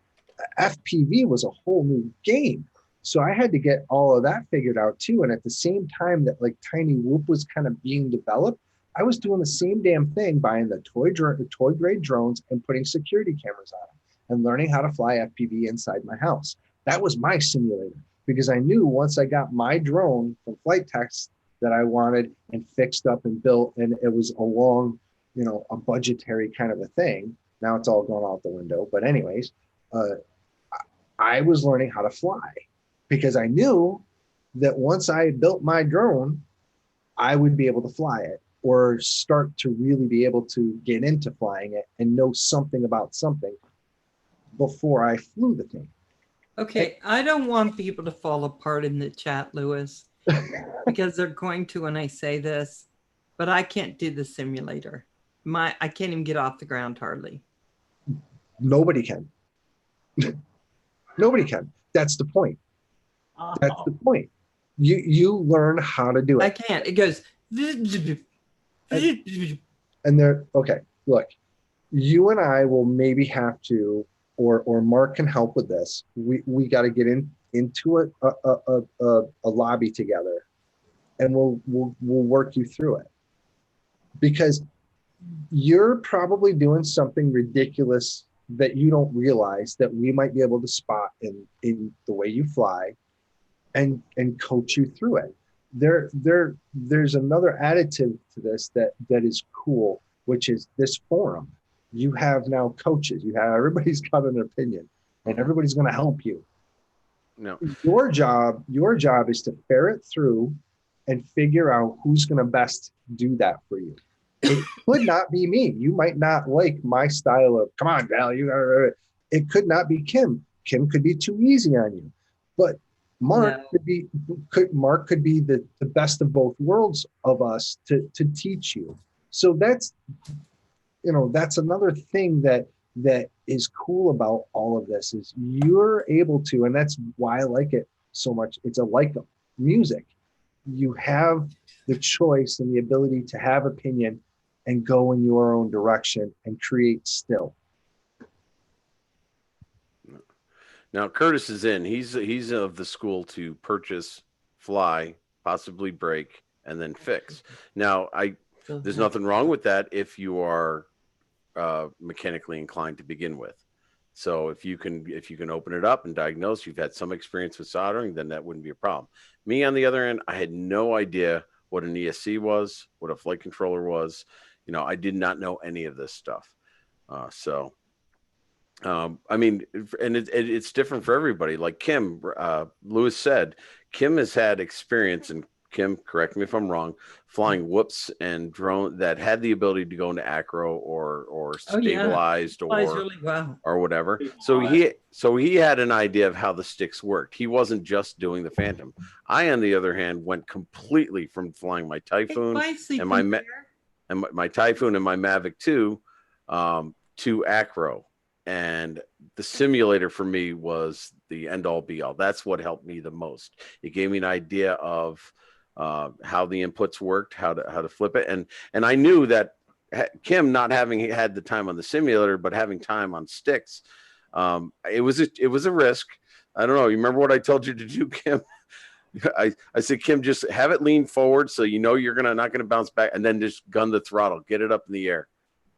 FPV was a whole new game. So I had to get all of that figured out too. And at the same time that like Tiny Whoop was kind of being developed, I was doing the same damn thing, buying the toy grade drones and putting security cameras on them and learning how to fly FPV inside my house. That was my simulator because I knew once I got my drone from Flight Text that I wanted and fixed up and built. And it was a long, a budgetary kind of a thing. Now it's all gone out the window. But anyways, I was learning how to fly because I knew that once I built my drone, I would be able to fly it or start to really be able to get into flying it and know something about something before I flew the thing. Okay, I don't want people to fall apart in the chat, Lewis, because they're going to when I say this, but I can't do the simulator. I can't even get off the ground hardly. Nobody can. Nobody can. That's the point. That's the point. You learn how to do it. I can't. It goes. And they're okay. Look, you and I will maybe have to, or Mark can help with this. We got to get into a lobby together, and we'll work you through it, because you're probably doing something ridiculous that you don't realize that we might be able to spot in the way you fly, and coach you through it. There's another additive to this that is cool, which is this forum. You have now coaches. You have everybody's got an opinion, and everybody's going to help you. No. Your job is to ferret through and figure out who's going to best do that for you. It could not be me. You might not like my style of, come on, Val, it could not be Kim. Kim could be too easy on you. But Mark could be the best of both worlds of us to teach you. So that's another thing that is cool about all of this is you're able to, and that's why I like it so much. It's like music. You have the choice and the ability to have opinion and go in your own direction and create still. Now Curtis is in. He's of the school to purchase, fly, possibly break, and then fix. Now there's nothing wrong with that if you are mechanically inclined to begin with. So if you can open it up and diagnose, you've had some experience with soldering, then that wouldn't be a problem. Me on the other end, I had no idea what an ESC was, what a flight controller was. I did not know any of this stuff. I mean, and it's different for everybody. Like Kim, Lewis said, Kim has had experience, and Kim, correct me if I'm wrong, flying whoops and drone that had the ability to go into acro or stabilized really well. or whatever. So he had an idea of how the sticks worked. He wasn't just doing the Phantom. I, on the other hand, went completely from flying my Typhoon and my Typhoon and my Mavic 2 to acro. And the simulator for me was the end all be all. That's what helped me the most. It gave me an idea of how the inputs worked, how to flip it. And I knew that Kim, not having had the time on the simulator, but having time on sticks, it was a risk. I don't know. You remember what I told you to do, Kim? I said, Kim, just have it lean forward so you're not gonna bounce back, and then just gun the throttle, get it up in the air.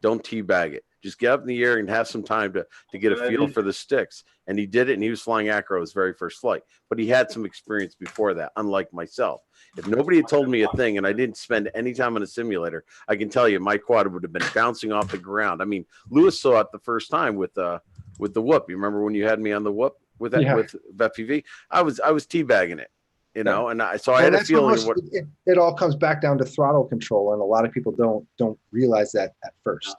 Don't teabag it. Just get up in the air and have some time to get a feel for the sticks. And he did it, and he was flying acro his very first flight. But he had some experience before that, unlike myself. If nobody had told me a thing and I didn't spend any time on a simulator, I can tell you my quad would have been bouncing off the ground. I mean, Lewis saw it the first time with the whoop. You remember when you had me on the whoop with FPV? I was teabagging it. And I had a feeling it all comes back down to throttle control, and a lot of people don't realize that at first.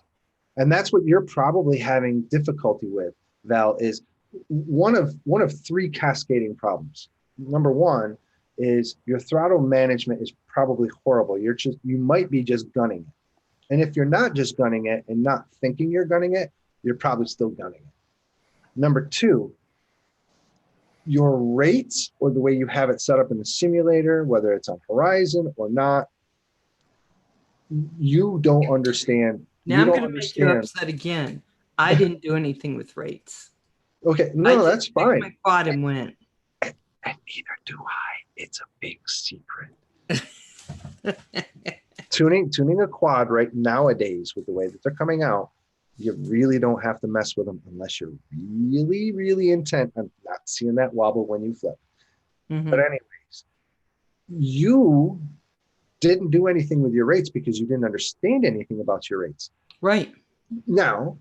And that's what you're probably having difficulty with, Val, is one of three cascading problems. Number one is your throttle management is probably horrible. You might be just gunning it. And if you're not just gunning it and not thinking you're gunning it, you're probably still gunning it. Number two, your rates or the way you have it set up in the simulator, whether it's on Horizon or not, you don't understand. Now I'm going to make you upset again. I didn't do anything with rates. Okay, no, that's fine. My quad and went. And neither do I. It's a big secret. Tuning a quad right nowadays with the way that they're coming out, you really don't have to mess with them unless you're really, really intent on not seeing that wobble when you flip. Mm-hmm. But anyways, you didn't do anything with your rates because you didn't understand anything about your rates. Right. Now,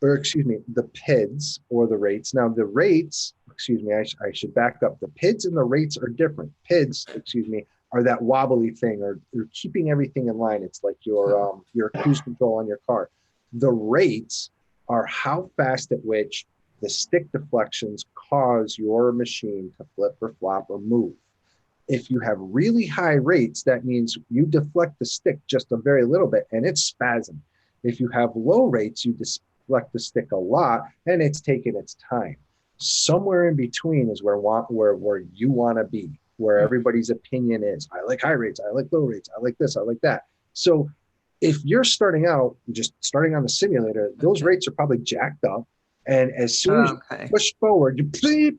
or excuse me, the PIDs or the rates. Now the rates, excuse me, I should back up. The PIDs and the rates are different. PIDs, excuse me, are that wobbly thing, or you're keeping everything in line. It's like your cruise control on your car. The rates are how fast at which the stick deflections cause your machine to flip or flop or move. If you have really high rates, that means you deflect the stick just a very little bit and it's spasm. If you have low rates, you deflect the stick a lot and it's taking its time. Somewhere in between is where you want to be, where everybody's opinion is. I like high rates, I like low rates, I like this, I like that. So if you're starting out, just starting on the simulator, those rates are probably jacked up. And as soon as you push forward,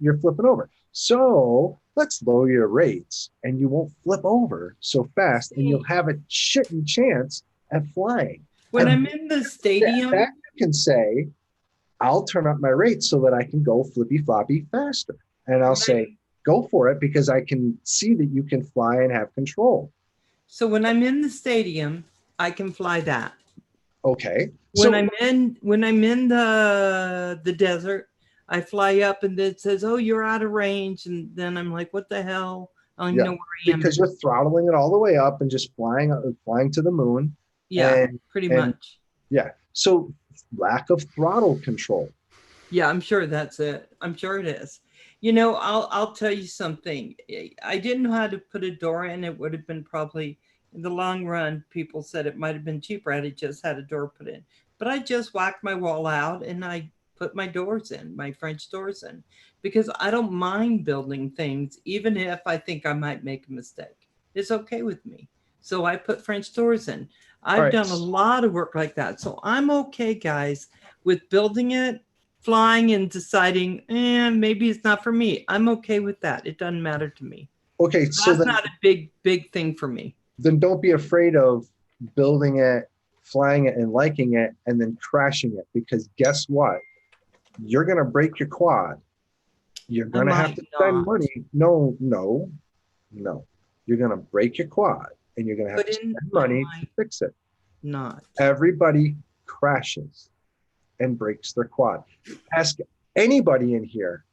you're flipping over. So let's lower your rates and you won't flip over so fast and you'll have a shitting chance at flying. When I'm in the stadium, you can say, I'll turn up my rates so that I can go flippy floppy faster. And I'll say, go for it because I can see that you can fly and have control. So when I'm in the stadium, I can fly that. Okay. When I'm in the desert, I fly up and it says, "Oh, you're out of range," and then I'm like, "What the hell? I don't even know where I am." Because you're throttling it all the way up and just flying to the moon. Yeah, pretty much. Yeah. So lack of throttle control. Yeah, I'm sure that's it. I'm sure it is. You know, I'll tell you something. I didn't know how to put a door in. It would have been probably, in the long run, people said it might have been cheaper had it just had a door put in. But I just whacked my wall out and I put my doors in, my French doors in, because I don't mind building things, even if I think I might make a mistake. It's okay with me. So I put French doors in. I've done a lot of work like that. So I'm okay, guys, with building it, flying and deciding, maybe it's not for me. I'm okay with that. It doesn't matter to me. Okay, so that's not a big thing for me. Then don't be afraid of building it, flying it, and liking it, and then crashing it. Because guess what? You're going to break your quad. You're going to have to spend money. No. You're going to break your quad, and you're going to have to spend money to fix it. Not. Everybody crashes and breaks their quad. Ask anybody in here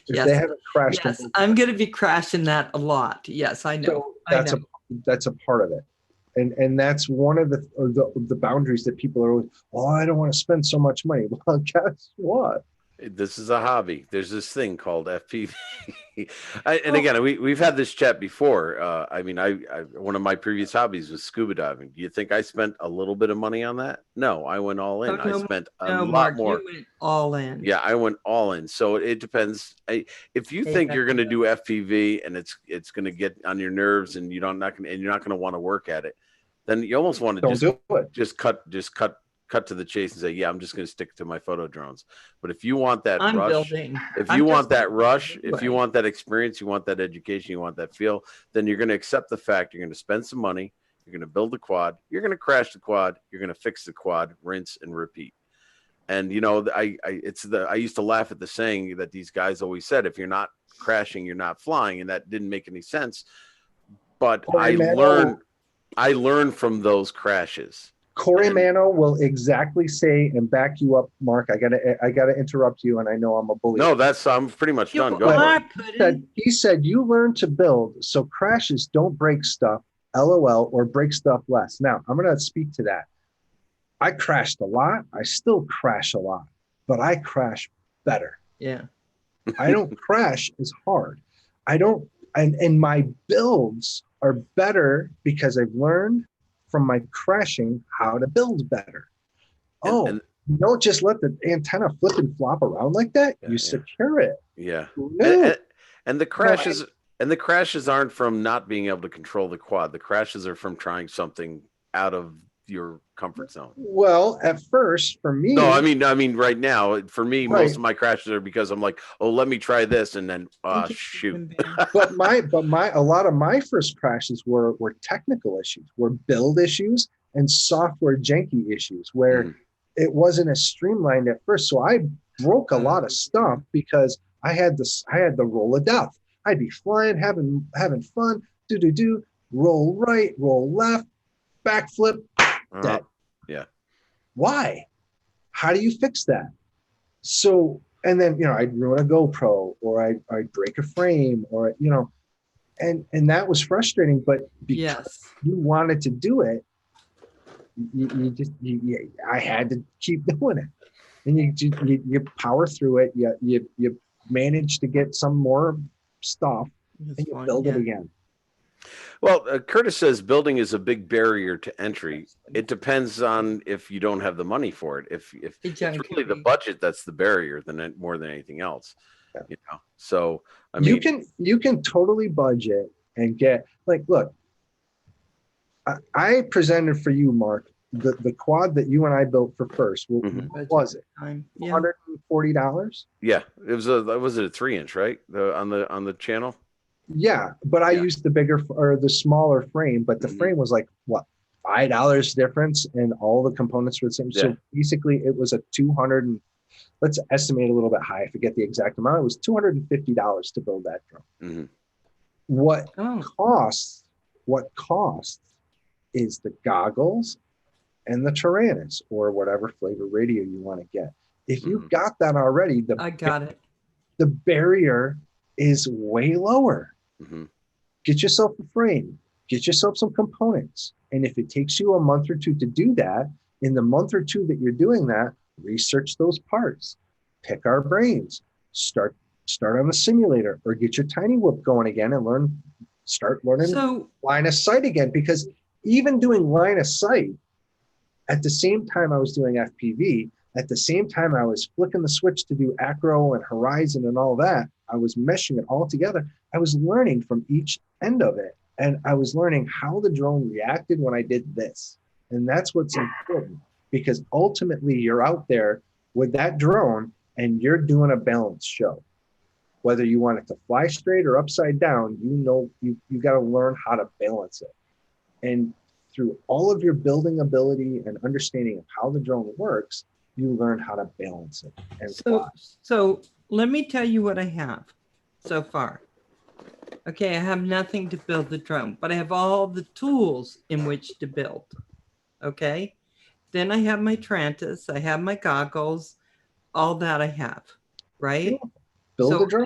if they haven't crashed. Yes, I'm going to be crashing that a lot. Yes, I know. So that's a part of it. And that's one of the boundaries that people are always, I don't want to spend so much money. Well, guess what? This is a hobby. There's this thing called FPV. And again, we've had this chat before. I mean, I one of my previous hobbies was scuba diving. Do you think I spent a little bit of money on that? No, I went all in. I spent a lot more. You went all in. Yeah, I went all in. So it depends. If you think you're going to do FPV and it's going to get on your nerves and you're not going to want to work at it, then you almost want to just cut to the chase and say, yeah, I'm just going to stick to my photo drones. But if you want that rush, if you want that rush, if you want that experience, you want that education, you want that feel, then you're going to accept the fact you're going to spend some money, you're going to build the quad, you're going to crash the quad, you're going to fix the quad, rinse and repeat. And you know, I used to laugh at the saying that these guys always said, if you're not crashing, you're not flying, and that didn't make any sense. But I learned from those crashes. Corey Mano will exactly say and back you up, Mark. I gotta interrupt you, and I know I'm a bully. No, I'm pretty much done. Go ahead. He said you learn to build, so crashes don't break stuff, LOL, or break stuff less. Now I'm gonna speak to that. I crashed a lot. I still crash a lot, but I crash better. Yeah. I don't crash as hard. I don't, and my builds are better because I've learned from my crashing how to build better. You don't just let the antenna flip and flop around like that. You secure it. Yeah. And the crashes aren't from not being able to control the quad. The crashes are from trying something out of your comfort zone. Well, at first, for me, no, I mean, right now, for me, most of my crashes are because I'm like, let me try this, and then shoot. but a lot of my first crashes were technical issues, were build issues and software janky issues, where it wasn't as streamlined at first. So I broke a lot of stuff because I had the roll of death. I'd be flying, having fun, roll right, roll left, backflip, dead. Yeah. Why? How do you fix that? So, and then, I'd ruin a GoPro, or I'd break a frame, or, and that was frustrating, but because Yes. you wanted to do it, I had to keep doing it. And you power through it. You manage to get some more stuff, That's and you fine, build it yeah. again. Well, Curtis says building is a big barrier to entry. It depends on if you don't have the money for it. If it's really the budget that's the barrier, more than anything else. Yeah. So I mean, you can totally budget and get, like, look, I presented for you, Mark, the quad that you and I built for first. What was it? $140? Yeah, was it a 3-inch, right? On the channel. Yeah, but I used the bigger or the smaller frame, but the frame was like what, $5 difference, and all the components were the same. So basically, it was a 200 and, let's estimate a little bit high. I forget the exact amount. It was $250 to build that drone. What costs is the goggles and the Tyrannus, or whatever flavor radio you want to get. If you've got that already, I got it. The barrier is way lower. Get yourself a frame, get yourself some components. And if it takes you a month or two to do that, in the month or two that you're doing that, research those parts, pick our brains, start on the simulator, or get your tiny whoop going again and start learning line of sight again. Because even doing line of sight, at the same time I was doing FPV, at the same time I was flicking the switch to do acro and horizon and all that, I was meshing it all together. I was learning from each end of it. And I was learning how the drone reacted when I did this. And that's what's important, because ultimately you're out there with that drone and you're doing a balanced show. Whether you want it to fly straight or upside down, you got to learn how to balance it. And through all of your building ability and understanding of how the drone works, you learn how to balance it and fly. So let me tell you what I have so far. Okay, I have nothing to build the drone, but I have all the tools in which to build. Okay, then I have my Tyrannus, I have my goggles, all that I have, right? Build a drone.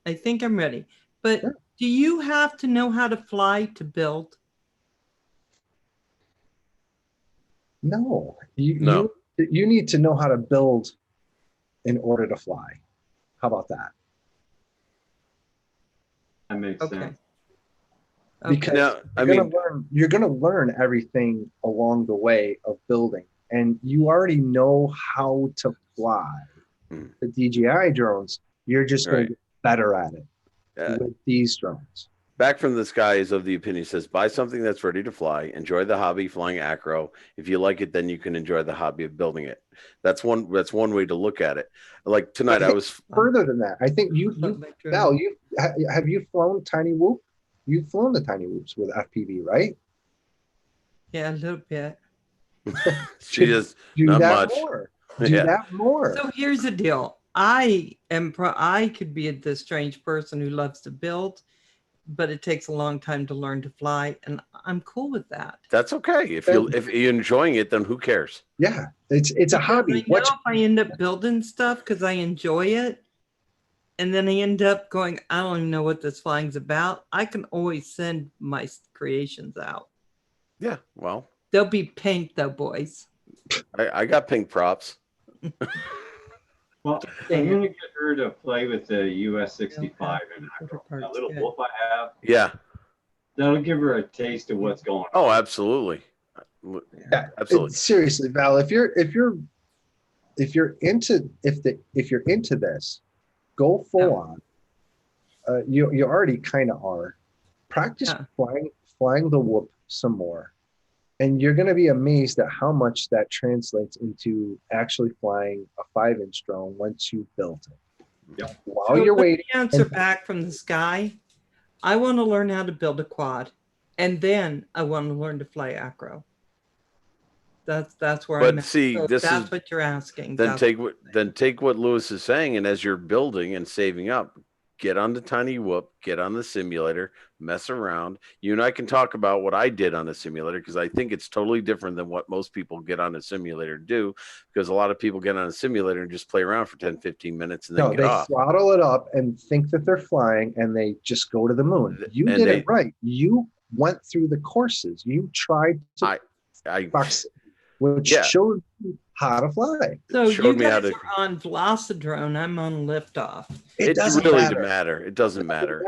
I think I'm ready. But do you have to know how to fly to build? No. You need to know how to build in order to fly. How about that? That makes sense. Because you're going to learn everything along the way of building, and you already know how to fly the DJI drones. You're just going to get better at it with these drones. Back from the Sky is of the opinion, says, buy something that's ready to fly, enjoy the hobby flying acro. If you like it, then you can enjoy the hobby of building it. That's one way to look at it. Like tonight, I was further than that. I think Val, have you flown Tiny Whoop? You've flown the Tiny Whoops with FPV, right? Yeah, a little bit. She just do not that much. More. Do that more. So here's the deal. I could be the strange person who loves to build, but it takes a long time to learn to fly, and I'm cool with that. That's okay. If you're enjoying it, then who cares? Yeah, it's a hobby. If I end up building stuff because I enjoy it, and then I end up going, I don't even know what this flying's about, I can always send my creations out. Yeah, well, they'll be pink though, boys. I got pink props. Well, I'm going to get her to play with the US 65 and that little wolf I have. Yeah. That'll give her a taste of what's going on. Oh, absolutely. Yeah, absolutely. Seriously, Val, if you're into this, go full on. You already kind of are. Practice flying the whoop some more. And you're going to be amazed at how much that translates into actually flying a 5-inch drone once you've built it. Yep. While you're waiting. Answer back from the Sky. I want to learn how to build a quad, and then I want to learn to fly acro. That's where I'm at. See, so that's what you're asking. Then take what Lewis is saying, and as you're building and saving up, get on the tiny whoop, get on the simulator, mess around. You and I can talk about what I did on the simulator, because I think it's totally different than what most people get on a simulator to do, because a lot of people get on a simulator and just play around for 10, 15 minutes and then get they off. throttle it up and think that they're flying, and they just go to the moon. You did it right. You went through the courses. You tried to which showed you how to fly. So you guys are on Velocidrone. I'm on Liftoff. It doesn't really matter. It doesn't matter.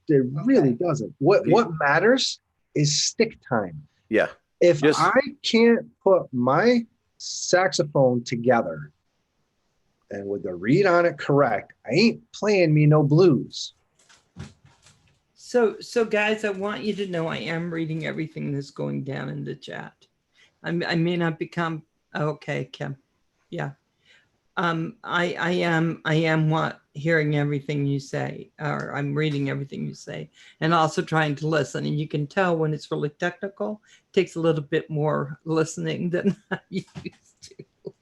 It really doesn't. What matters is stick time. Yeah. If I can't put my saxophone together and with the read on it correct, I ain't playing me no blues. So guys, I want you to know I am reading everything that's going down in the chat. I may not become okay, Kim. Yeah. I am hearing everything you say, or I'm reading everything you say, and also trying to listen. And you can tell when it's really technical, it takes a little bit more listening than I used to.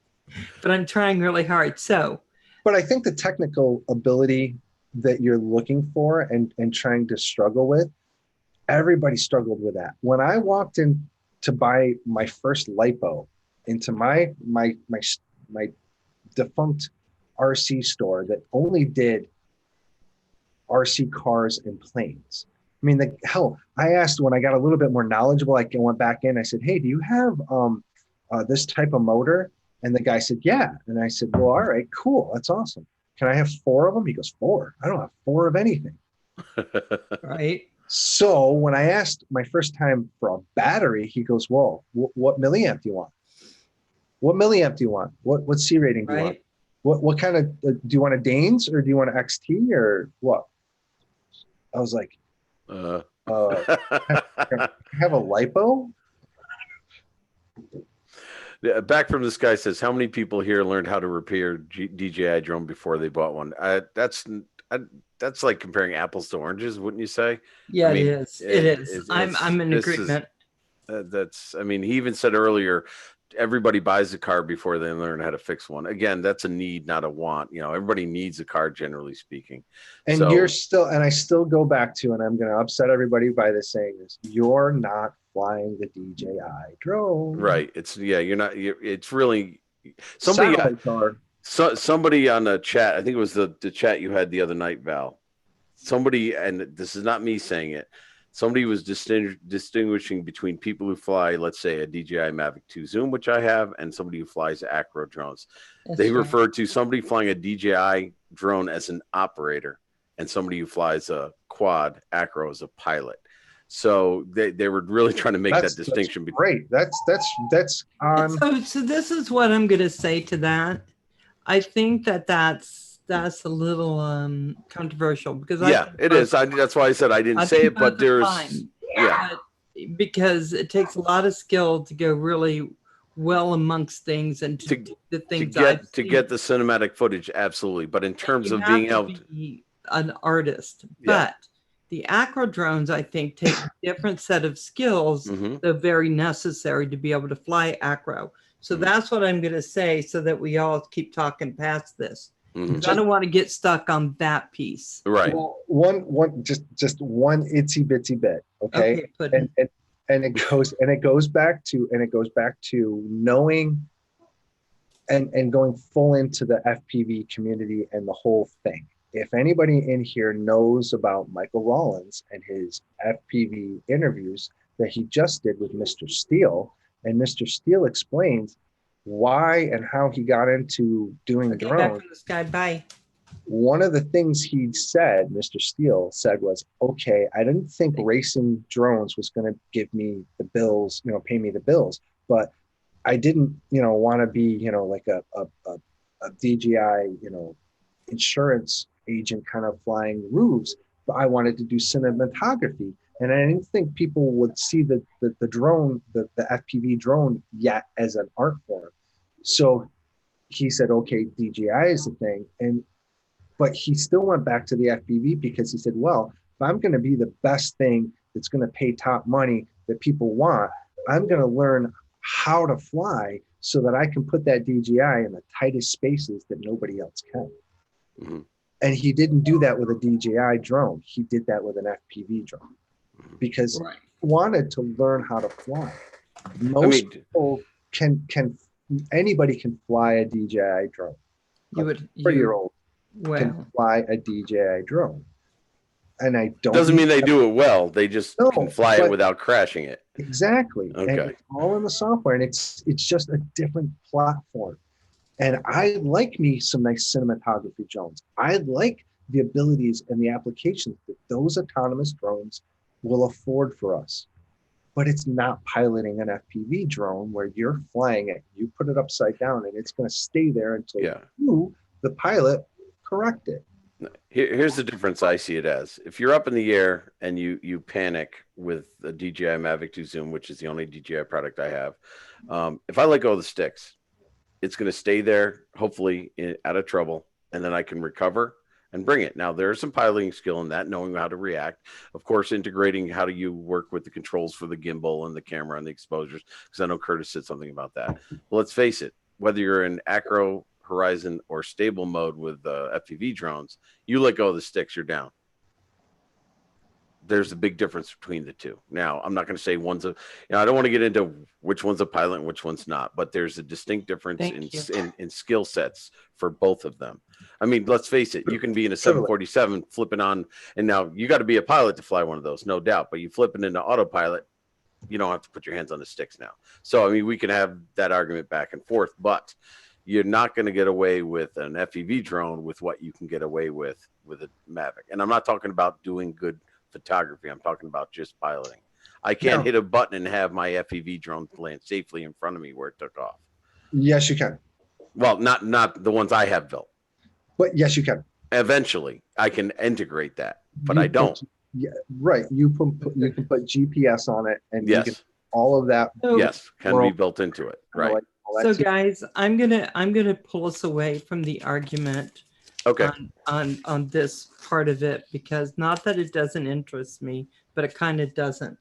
But I'm trying really hard. But I think the technical ability that you're looking for and trying to struggle with, everybody struggled with that. When I walked in to buy my first lipo into my defunct RC store that only did RC cars and planes. I mean, hell, I asked when I got a little bit more knowledgeable, I went back in, I said, hey, do you have this type of motor? And the guy said, yeah. And I said, well, all right, cool. That's awesome. Can I have 4 of them? He goes, 4? I don't have 4 of anything. Right. So when I asked my first time for a battery, he goes, whoa, what milliamp do you want? What milliamp do you want? What C rating do you want? What kind of, do you want a Danes or do you want an XT or what? I was like, have a lipo? Back from this guy says, how many people here learned how to repair DJI drone before they bought one? That's like comparing apples to oranges, wouldn't you say? Yeah, I mean, it is. It is. I'm in agreement. I mean, he even said earlier, everybody buys a car before they learn how to fix one. Again, that's a need, not a want. You know, everybody needs a car, generally speaking. And I still go back to, and I'm going to upset everybody by this saying this, you're not flying the DJI drone. Right. You're not, it's really somebody on the chat. I think it was the chat you had the other night, Val. Somebody, and this is not me saying it, somebody was distinguishing between people who fly, let's say, a DJI Mavic 2 Zoom, which I have, and somebody who flies acro drones. They refer to somebody flying a DJI drone as an operator, and somebody who flies a quad acro as a pilot. So they were really trying to make that distinction. Great. That's on. So this is what I'm going to say to that. I think that's a little controversial because it is. That's why I said I didn't say it, but there's because it takes a lot of skill to go really well amongst things and to do the things to get the cinematic footage. Absolutely, but in terms of being able to be an artist, but the acro drones, I think, take a different set of skills that are very necessary to be able to fly acro. So that's what I'm going to say so that we all keep talking past this. I don't want to get stuck on that piece. Right. Well, just one itsy bitsy bit. Okay. And it goes back to knowing and going full into the FPV community and the whole thing. If anybody in here knows about Michael Rollins and his FPV interviews that he just did with Mr. Steele, and Mr. Steele explains why and how he got into doing drones. Back from this guy. Bye. One of the things he said, Mr. Steele said, was, okay, I didn't think racing drones was going to give me the bills, pay me the bills, but I didn't, want to be, like a DJI, insurance agent kind of flying roofs, but I wanted to do cinematography. And I didn't think people would see the drone, the FPV drone yet as an art form. So he said, okay, DJI is the thing. But he still went back to the FPV because he said, well, if I'm going to be the best thing that's going to pay top money that people want, I'm going to learn how to fly so that I can put that DJI in the tightest spaces that nobody else can. And he didn't do that with a DJI drone. He did that with an FPV drone because Right. he wanted to learn how to fly. Most people anybody can fly a DJI drone. You A would, 3-year-old well, can fly a DJI drone. And I don't Doesn't mean they do it well. They just can fly it without crashing it. Exactly. Okay. And it's all in the software, and it's just a different platform. And I like me some nice cinematography drones. I like the abilities and the applications that those autonomous drones will afford for us. But it's not piloting an FPV drone where you're flying it, you put it upside down, and it's going to stay there until you, the pilot, correct it. Here's the difference I see it as. If you're up in the air and you panic with a DJI Mavic 2 Zoom, which is the only DJI product I have, if I let go of the sticks, it's going to stay there, hopefully out of trouble, and then I can recover and bring it. Now, there's some piloting skill in that, knowing how to react. Of course, integrating how do you work with the controls for the gimbal and the camera and the exposures, because I know Curtis said something about that. But let's face it, whether you're in acro, horizon, or stable mode with FPV drones, you let go of the sticks, you're down. There's a big difference between the two. Now, I'm not going to say one's a, I don't want to get into which one's a pilot and which one's not, but there's a distinct difference in skill sets for both of them. I mean, let's face it, you can be in a 747 flipping on, and now you got to be a pilot to fly one of those, no doubt, but you flip it into autopilot, you don't have to put your hands on the sticks now. So, I mean, we can have that argument back and forth, but you're not going to get away with an FPV drone with what you can get away with a Mavic. And I'm not talking about doing good photography. I'm talking about just piloting. I can't hit a button and have my FPV drone land safely in front of me where it took off. Yes, you can. Well, not the ones I have built. But yes, you can. Eventually, I can integrate that, but I don't. Right. You can put GPS on it, and you can, all of that. Can be built into it. Right. So, guys, I'm gonna pull us away from the argument. Okay. On this part of it, because not that it doesn't interest me, but it kind of doesn't,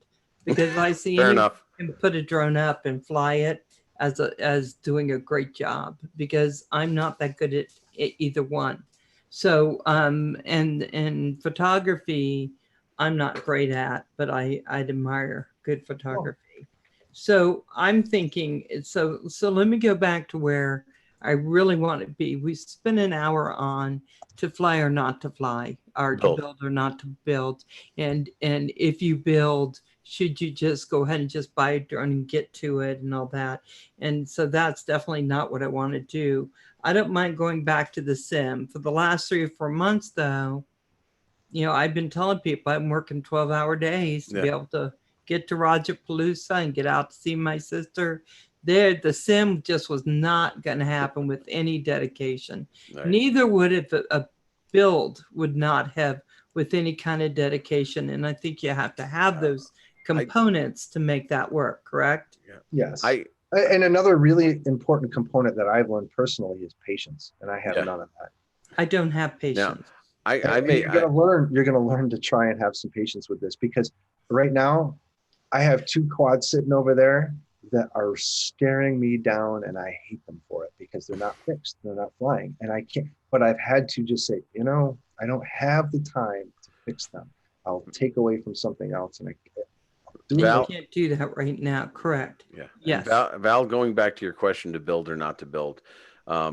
because I see anyone can put a drone up and fly it as doing a great job, because I'm not that good at either one. So and photography I'm not great at, but I'd admire good photography. So I'm thinking, so let me go back to where I really want to be. We spent an hour on to fly or not to fly, or to build or not to build. And if you build, should you just go ahead and just buy a drone and get to it and all that? And so that's definitely not what I want to do. I don't mind going back to the sim. For the last 3 or 4 months, though, you know, I've been telling people I'm working 12-hour days to be able to get to Rajapalooza and get out to see my sister. There, the sim just was not going to happen with any dedication. Right. Neither would if a build would not have with any kind of dedication. And I think you have to have those components to make that work, correct? Yes. And another really important component that I've learned personally is patience, and I have none of that. I don't have patience. You're gonna learn to try and have some patience with this, because right now I have 2 quads sitting over there that are staring me down, and I hate them for it because they're not fixed, they're not flying, and I can't. But I've had to just say, you know, I don't have the time to fix them. I'll take away from something else, and you can't do that right now, correct? Yeah. Yes. Val, going back to your question to build or not to build, I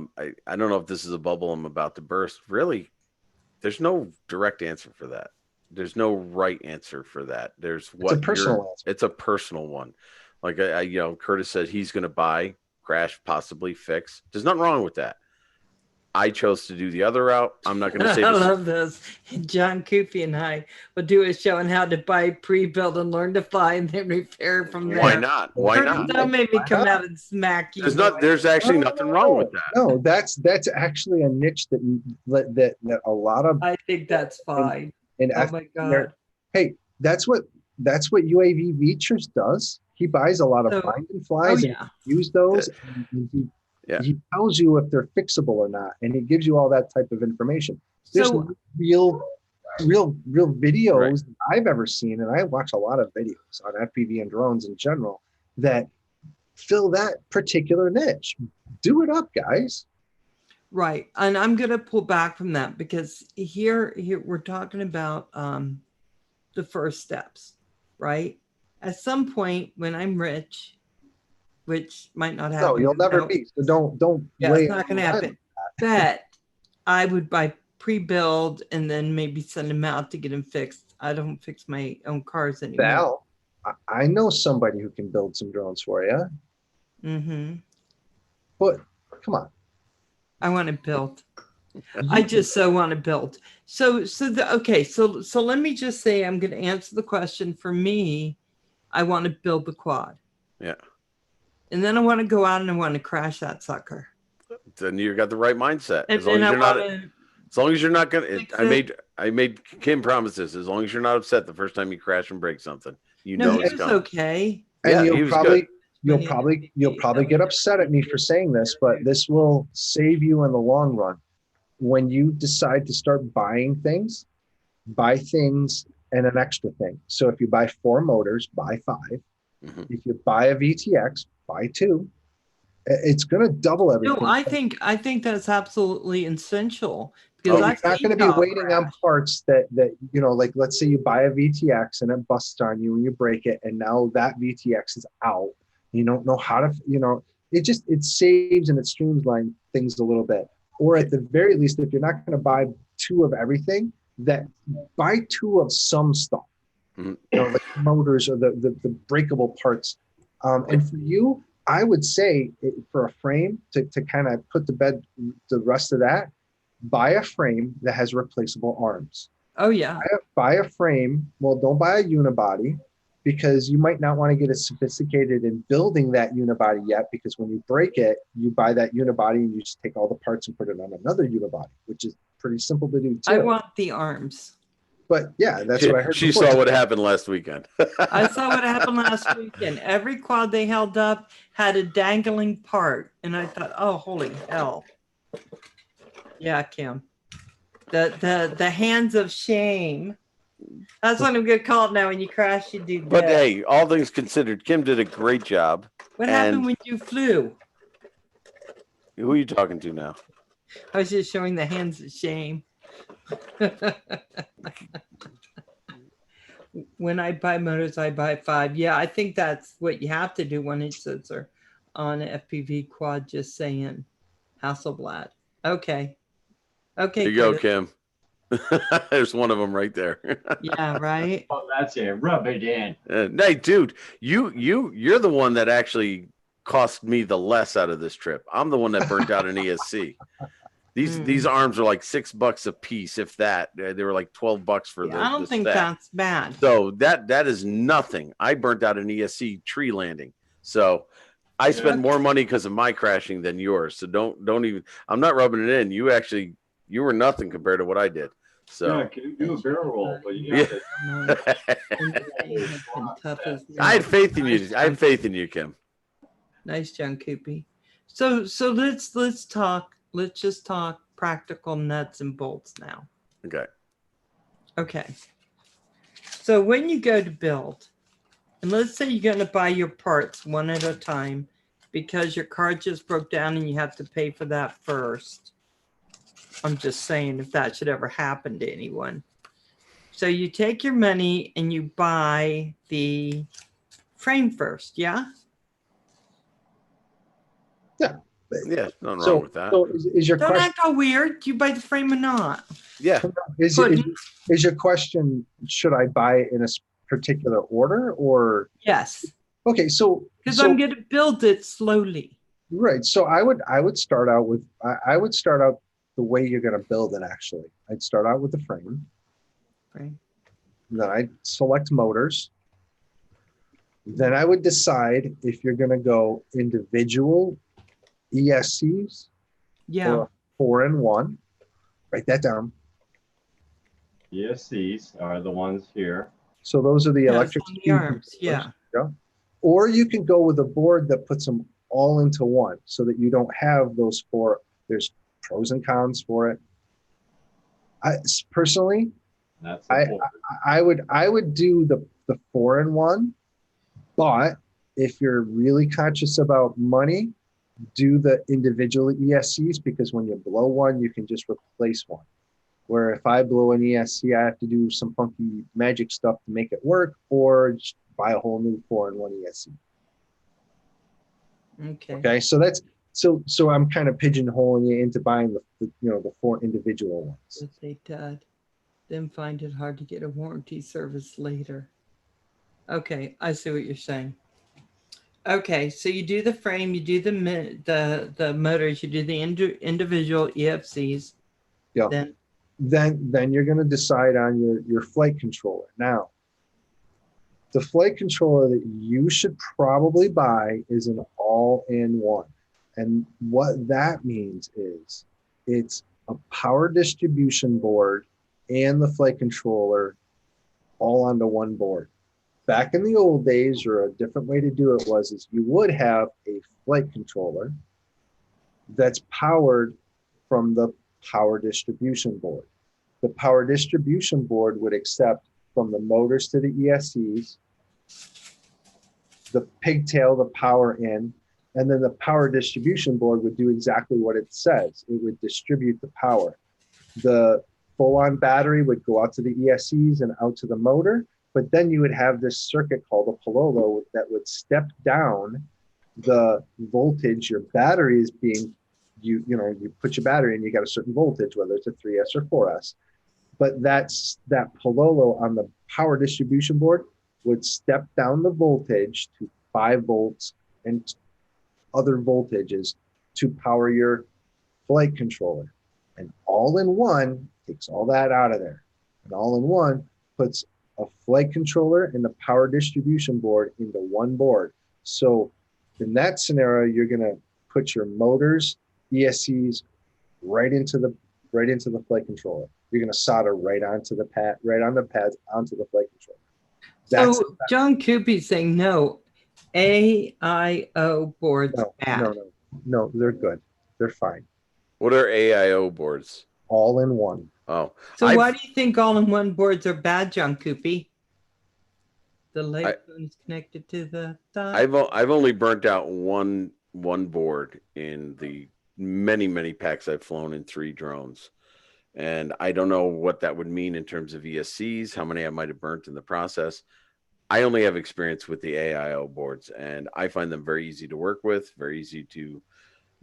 don't know if this is a bubble I'm about to burst. Really, there's no direct answer for that. There's no right answer for that. There's what it's a personal answer. It's a personal one. Like you know, Curtis said he's going to buy, crash, possibly fix. There's nothing wrong with that. I chose to do the other route. I'm not going to say I love this. John Koofy and I will do a show on how to buy, pre-build, and learn to fly, and then repair from there. Why not? Why not? Don't make me come out and smack you. There's actually nothing wrong with that. No, that's actually a niche that a lot of. I think that's fine. And oh my God. Hey, that's what UAV Features does. He buys a lot of find and flies and use those. And he tells you if they're fixable or not, and he gives you all that type of information. There's real videos I've ever seen, and I watch a lot of videos on FPV and drones in general that fill that particular niche. Do it up, guys. Right. And I'm going to pull back from that because here we're talking about the first steps, right? At some point when I'm rich, which might not happen. No, you'll never no, be. So don't Yeah, lay it's not going to happen. But I would buy pre-build and then maybe send them out to get them fixed. I don't fix my own cars anymore. Val, I know somebody who can build some drones for you. Mm-hmm. But come on. I want to build. I just so want to build. So let me just say I'm going to answer the question. For me, I want to build the quad. Yeah. And then I want to go out and I want to crash that sucker. Then you got the right mindset. And As long as you're not gonna, fix I made Kim promises. As long as you're not upset the first time you crash and break something, you No, know he it's was coming. okay. And Yeah, he was good. you'll probably get upset at me for saying this, but this will save you in the long run. When you decide to start buying things, buy things and an extra thing. So if you buy 4 motors, buy 5. Mhm. If you buy a VTX, buy 2. It's going to double everything. No, I think that's absolutely essential You're because not going to be waiting on parts that like let's say you buy a VTX and it busts on you and you break it, and now that VTX is out. You don't know how to, it saves and it streamlines things a little bit. Or at the very least, if you're not going to buy 2 of everything, that buy 2 of some stuff. Mhm. Like motors or the breakable parts. And for you, I would say for a frame to kind of put to bed the rest of that, buy a frame that has replaceable arms. Oh yeah. Buy a frame. Well, don't buy a unibody because you might not want to get as sophisticated in building that unibody yet, because when you break it, you buy that unibody and you just take all the parts and put it on another unibody, which is pretty simple to do too. I want the arms. But yeah, that's what I heard. She saw what happened last weekend. I saw what happened last weekend. Every quad they held up had a dangling part. And I thought, oh, holy hell. Yeah, Kim. The hands of shame. That's what I'm going to call it now. When you crash, you do that. But hey, all things considered, Kim did a great job. What happened when you flew? Who are you talking to now? I was just showing the hands of shame. When I buy motors, I buy 5. Yeah, I think that's what you have to do. 1-inch sensor on an FPV quad. Just saying. Hasselblad. Okay. Okay. There you go, Kim. There's one of them right there. Yeah, right. Oh, that's it. Rub it in. Hey, dude, you're the one that actually cost me the less out of this trip. I'm the one that burnt out an ESC. These arms are like $6 a piece, if that. They were like $12 for the. I don't think that's bad. So that is nothing. I burnt out an ESC tree landing. So I spent more money because of my crashing than yours. So don't even. I'm not rubbing it in. You were nothing compared to what I did. So yeah, can you do a barrel roll? But you I had faith in you. I had faith in you, Kim. Nice, John Coopy. So let's talk. Let's just talk practical nuts and bolts now. Okay. So when you go to build, and let's say you're going to buy your parts one at a time because your car just broke down and you have to pay for that first. I'm just saying if that should ever happen to anyone. So you take your money and you buy the frame first, yeah? Yeah, nothing wrong with that. So is your Don't question? act all weird. Do you buy the frame or not? Yeah. Is your question? Should I buy it in a particular order or? Yes. Okay, so because I'm going to build it slowly. Right. So I would start out with I would start out the way you're going to build it. Actually, I'd start out with the frame. Frame. Then I'd select motors. Then I would decide if you're going to go individual ESCs or 4-in-1. Write that down. ESCs are the ones here. So those are the electric arms. Yeah. Or you can go with a board that puts them all into one so that you don't have those 4. There's pros and cons for it. I personally, I would do the 4-in-1, but if you're really conscious about money, do the individual ESCs, because when you blow one, you can just replace one. Where if I blow an ESC, I have to do some funky magic stuff to make it work, or just buy a whole new 4-in-1 ESC. Okay, so that's so I'm kind of pigeonholing you into buying the 4 individual ones. If they did, then find it hard to get a warranty service later. Okay, I see what you're saying. Okay, so you do the frame, you do the motors, you do the individual EFCs. Yeah. Then you're going to decide on your flight controller. Now, the flight controller that you should probably buy is an all-in-one. And what that means is it's a power distribution board and the flight controller all onto one board. Back in the old days, or a different way to do it is you would have a flight controller that's powered from the power distribution board. The power distribution board would accept from the motors to the ESCs, the pigtail, the power in, and then the power distribution board would do exactly what it says. It would distribute the power. The full-on battery would go out to the ESCs and out to the motor, but then you would have this circuit called a pololo that would step down the voltage your battery is being, you put your battery in, you got a certain voltage, whether it's a 3S or 4S. But that pololo on the power distribution board would step down the voltage to 5 volts and other voltages to power your flight controller. And all-in-one takes all that out of there. And all-in-one puts a flight controller and the power distribution board into one board. So in that scenario, you're going to put your motors, ESCs right into the flight controller. You're going to solder right onto the pads onto the flight controller. So John Coopy's saying no, AIO boards bad. No, they're good. They're fine. What are AIO boards? All-in-one. Oh, so why do you think all-in-one boards are bad, John Coopy? The light is connected to the thigh. I've only burnt out one board in the many packs I've flown in 3 drones, and I don't know what that would mean in terms of ESCs, how many I might have burnt in the process. I only have experience with the AIO boards, and I find them very easy to work with, very easy to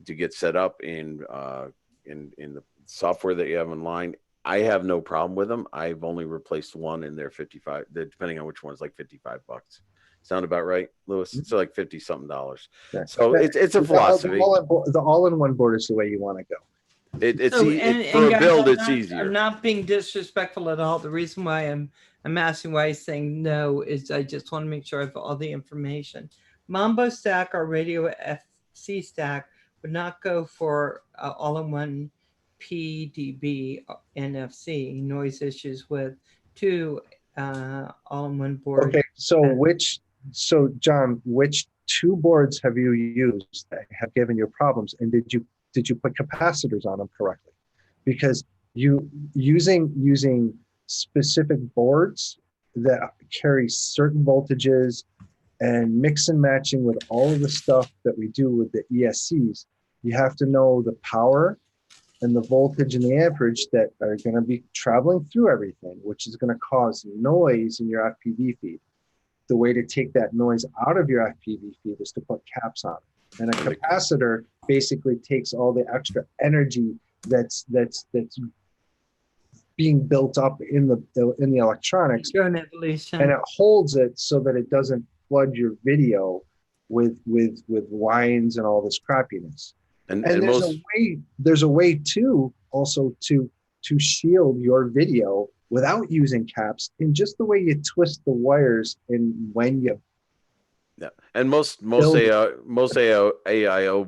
get set up in the software that you have online. I have no problem with them. I've only replaced one in their 55, depending on which one, is like $55. Sound about right, Lewis? It's like $50 something. Yeah. So it's a philosophy. The all-in-one board is the way you want to go. For a build, it's easier. I'm not being disrespectful at all. The reason why I'm asking why he's saying no is I just want to make sure I have all the information. Mambo stack or radio FC stack would not go for all-in-one PDB NFC noise issues with 2 all-in-one boards. Okay, so John, which 2 boards have you used that have given you problems, and did you put capacitors on them correctly? Because you using specific boards that carry certain voltages and mix and matching with all of the stuff that we do with the ESCs, you have to know the power and the voltage and the amperage that are going to be traveling through everything, which is going to cause noise in your FPV feed. The way to take that noise out of your FPV feed is to put caps on it. And a capacitor basically takes all the extra energy that's being built up in the electronics, and it holds it so that it doesn't flood your video with lines and all this crappiness. And there's a way to also to shield your video without using caps in just the way you twist the wires and when you. Yeah, and most AIO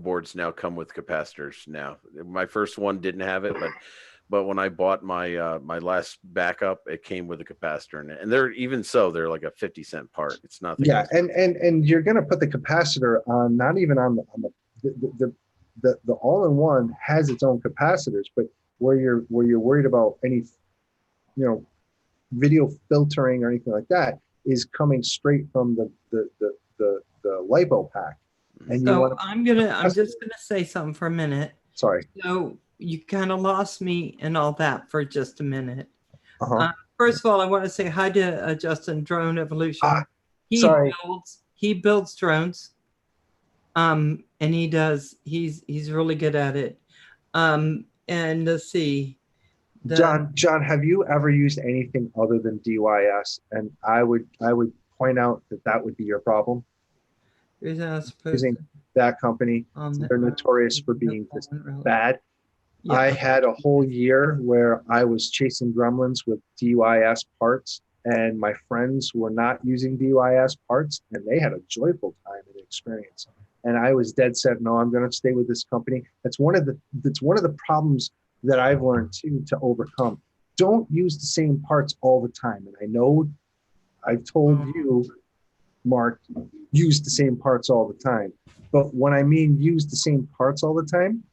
boards now come with capacitors. Now, my first one didn't have it, but when I bought my my last backup, it came with a capacitor in it, and they're like a 50-cent part. It's nothing. Yeah, and you're gonna put the capacitor on, not even on the all-in-one has its own capacitors, but where you're worried about any video filtering or anything like that is coming straight from the LiPo pack. And you So want I'm just gonna say something for a minute. sorry. So you kind of lost me and all that for just a minute. Uh-huh. First of all, I want to say hi to Justin, Drone Evolution. Sorry. He builds drones. And he's really good at it. And let's see. John, have you ever used anything other than DYS? And I would point out that would be your problem. Using that company, they're notorious for being this bad. Yeah. I had a whole year where I was chasing gremlins with DYS parts, and my friends were not using DYS parts, and they had a joyful time and experience. And I was dead set, no, I'm going to stay with this company. That's one of the problems that I've learned too to overcome. Don't use the same parts all the time. And I know I've told you, Mark, use the same parts all the time. But when I mean use the same parts all the time,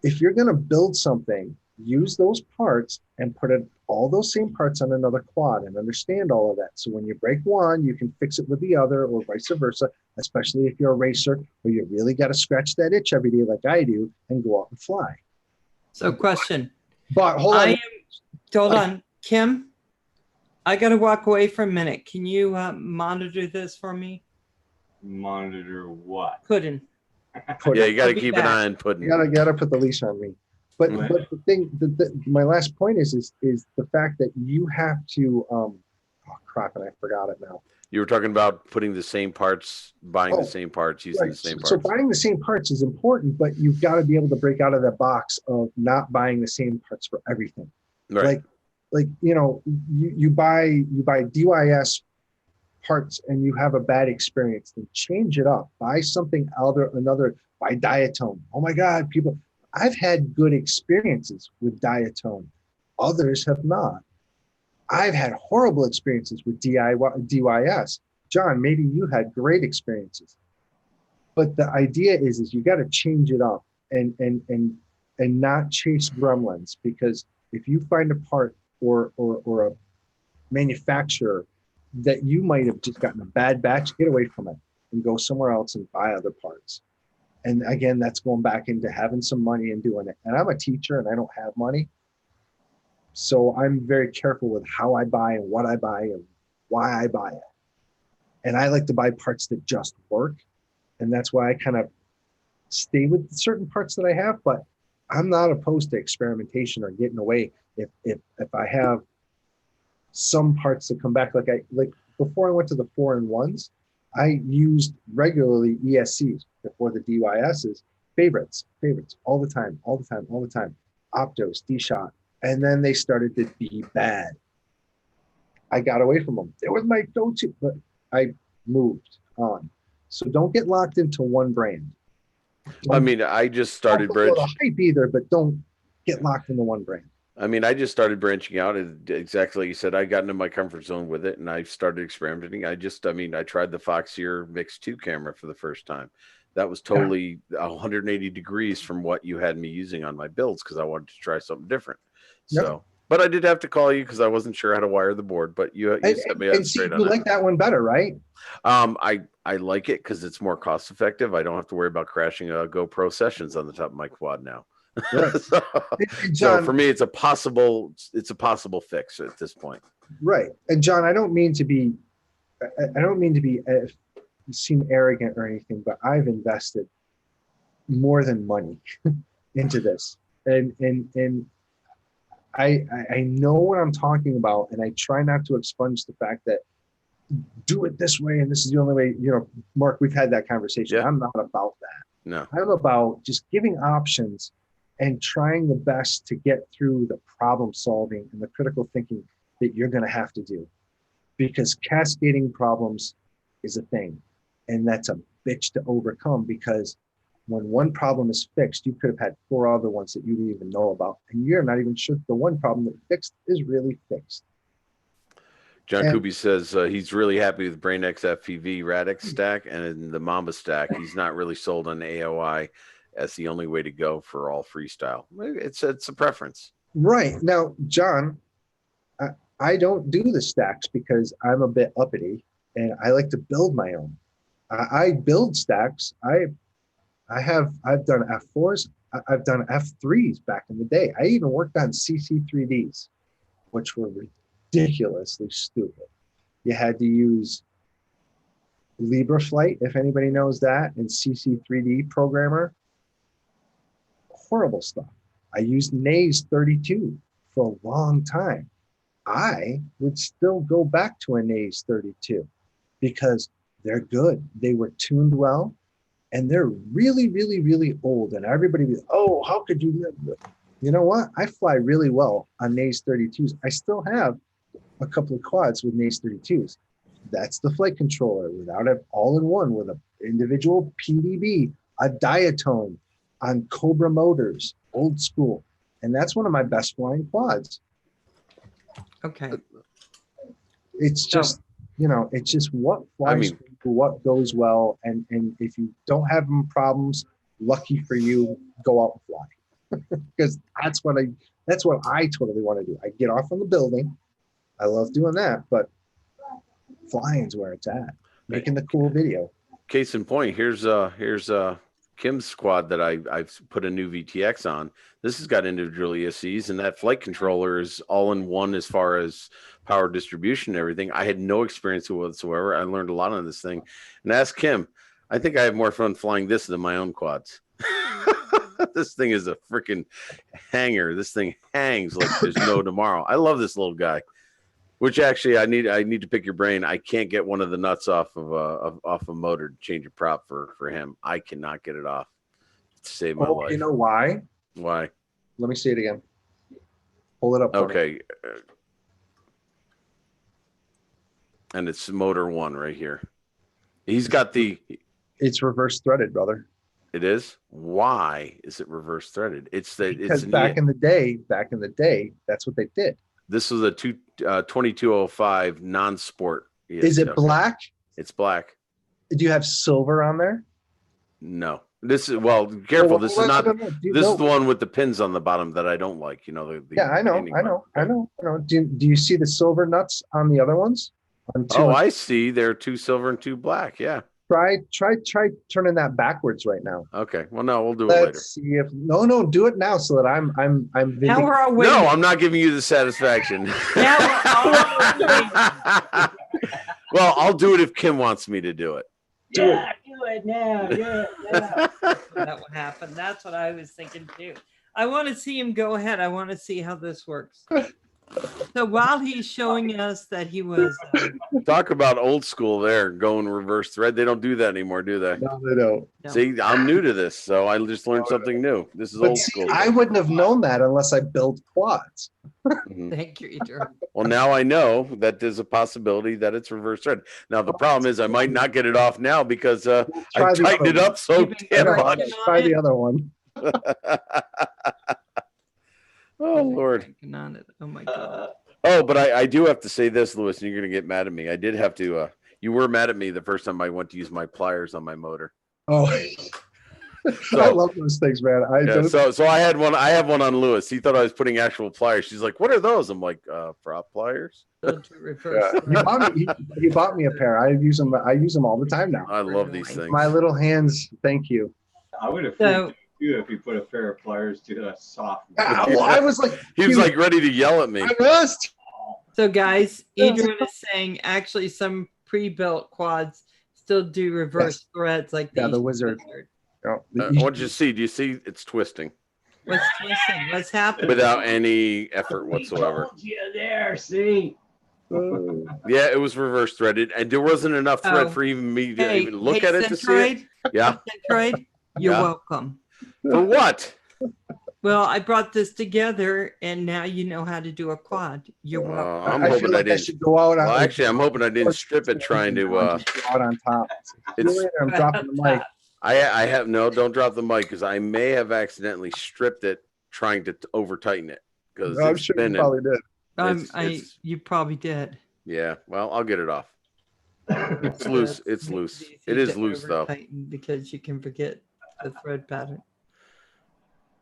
if you're going to build something, use those parts and put all those same parts on another quad and understand all of that. So when you break one, you can fix it with the other, or vice versa, especially if you're a racer or you really got to scratch that itch every day like I do and go out and fly. So question. But hold on. Hold on. Kim, I got to walk away for a minute. Can you monitor this for me? Monitor what? Puddin'. Yeah, you got to keep an eye on Puddin'. You got to put the leash on me. But the thing, my last point is the fact that you have to, oh crap, and I forgot it now. You were talking about putting the same parts, buying the same parts, using the same parts. So buying the same parts is important, but you've got to be able to break out of that box of not buying the same parts for everything. Right. Like you know, you buy DYS parts and you have a bad experience, then change it up. Buy something another. Buy Diatone. Oh my God, people! I've had good experiences with Diatone. Others have not. I've had horrible experiences with DYS. John, maybe you had great experiences. But the idea is you got to change it up and not chase gremlins, because if you find a part or a manufacturer that you might have just gotten a bad batch, get away from it and go somewhere else and buy other parts. And again, that's going back into having some money and doing it. And I'm a teacher and I don't have money. So I'm very careful with how I buy and what I buy and why I buy it. And I like to buy parts that just work. And that's why I kind of stay with certain parts that I have, but I'm not opposed to experimentation or getting away. If I have some parts that come back, like before I went to the 4-in-1s, I used regularly ESCs before the DYSs, favorites all the time. Optos, D-Shot. And then they started to be bad. I got away from them. It was my go-to, but I moved on. So don't get locked into one brand. I mean, I just started branching. Don't go hype either, but don't get locked into one brand. I mean, I just started branching out. Exactly like you said, I got into my comfort zone with it, and I started experimenting. I tried the Foxier Mix 2 camera for the first time. That was totally 180 degrees from what you had me using on my builds, because I wanted to try something different. So, but I did have to call you because I wasn't sure how to wire the board. But you set me up straight on you like that one better, right? I like it because it's more cost effective. I don't have to worry about crashing GoPro Sessions on the top of my quad now. Right. So for me, it's a possible fix at this point. Right. And John, I don't mean to be seem arrogant or anything, but I've invested more than money into this, and I know what I'm talking about, and I try not to expunge the fact that do it this way and this is the only way. You know, Mark, we've had that conversation. Yeah. I'm not about that. No, I'm about just giving options and trying the best to get through the problem solving and the critical thinking that you're going to have to do, because cascading problems is a thing, and that's a bitch to overcome, because when one problem is fixed, you could have had 4 other ones that you didn't even know about, and you're not even sure the one problem that fixed is really fixed. John Kuby says he's really happy with BrainX FPV Radix stack and the Mamba stack. He's not really sold on AOI as the only way to go for all freestyle. It's a preference. Right. Now, John, I don't do the stacks because I'm a bit uppity and I like to build my own. I build stacks. I've done F4s. I've done F3s back in the day. I even worked on CC3Ds, which were ridiculously stupid. You had to use LibraFlight, if anybody knows that, and CC3D programmer. Horrible stuff. I used Naze 32 for a long time. I would still go back to a Naze 32 because they're good. They were tuned well, and they're really, really, really old. And everybody was, oh, how could you live? You know what? I fly really well on Naze 32s. I still have a couple of quads with Naze 32s. That's the flight controller without it all in one with an individual PDB, a diatone on Cobra motors, old school. And that's one of my best flying quads. Okay. It's just, you know, it's just what flies, what goes well. And if you don't have problems, lucky for you, go out and fly. Because that's what I totally want to do. I get off on the building. I love doing that, but flying's where it's at. Making the cool video. Case in point, here's Kim's squad that I've put a new VTX on. This has got individual ESCs, and that flight controller is all in one as far as power distribution and everything. I had no experience whatsoever. I learned a lot on this thing. And ask Kim, I think I have more fun flying this than my own quads. This thing is a freaking hanger. This thing hangs like there's no tomorrow. I love this little guy. Which actually, I need to pick your brain. I can't get one of the nuts off of a motor to change a prop for him. I cannot get it off to save my life. You know why? Why? Let me see it again. Pull it up. Okay. And it's motor 1 right here. He's got the. It's reverse threaded, brother. It is. Why is it reverse threaded? Because back in the day, that's what they did. This was a 2205 non-sport. Is it black? It's black. Do you have silver on there? No. This is careful. This is not. This is the one with the pins on the bottom that I don't like. You know. Yeah, I know. Do you see the silver nuts on the other ones? I see. There are 2 silver and 2 black. Yeah. Try turning that backwards right now. Okay. Well, no, we'll do it later. Let's see if do it now so that I'm now we're all waiting. No, I'm not giving you the satisfaction. Now we're all Well, I'll do it if Kim wants me to do it. Do it now. Yeah. That would happen. That's what I was thinking too. I want to see him go ahead. I want to see how this works. So while he's showing us that he was talk about old school there, going reverse thread. They don't do that anymore, do they? No, they don't. See, I'm new to this, so I just learned something new. This is old school. I wouldn't have known that unless I built quads. Thank you, Edra. Well, now I know that there's a possibility that it's reverse thread. Now the problem is I might not get it off now because I tightened it up so damn much. Try the other one. Oh Lord! Oh my God! But I do have to say this, Louis, and you're going to get mad at me. I did have to. You were mad at me the first time I went to use my pliers on my motor. Oh, so, I love those things, man. So I had one. I have one on Louis. He thought I was putting actual pliers. She's like, "What are those?" I'm like, "Prop pliers." He bought me a pair. I use them all the time now. I love these things. My little hands. Thank you. I would have. If you put a pair of pliers to a soft. I was like, he was like ready to yell at me. I was. So guys, Adrian is saying actually some pre-built quads still do reverse threads like these. Yeah, the Wizard. What did you see? Do you see it's twisting? What's twisting? What's happening? Without any effort whatsoever. There, see. Yeah, it was reverse threaded, and there wasn't enough thread for even me to even look at it to see it. Yeah, Centroid, you're welcome. For what? Well, I brought this together, and now you know how to do a quad. You're welcome. I'm hoping I didn't. Should go out. Well, actually, I'm hoping I didn't strip it trying to. Out on top. I'm dropping the mic. I have no. Don't drop the mic because I may have accidentally stripped it trying to over tighten it because I'm sure you probably did. You probably did. Yeah. Well, I'll get it off. It's loose. It's loose. It is loose though. Because you can forget the thread pattern.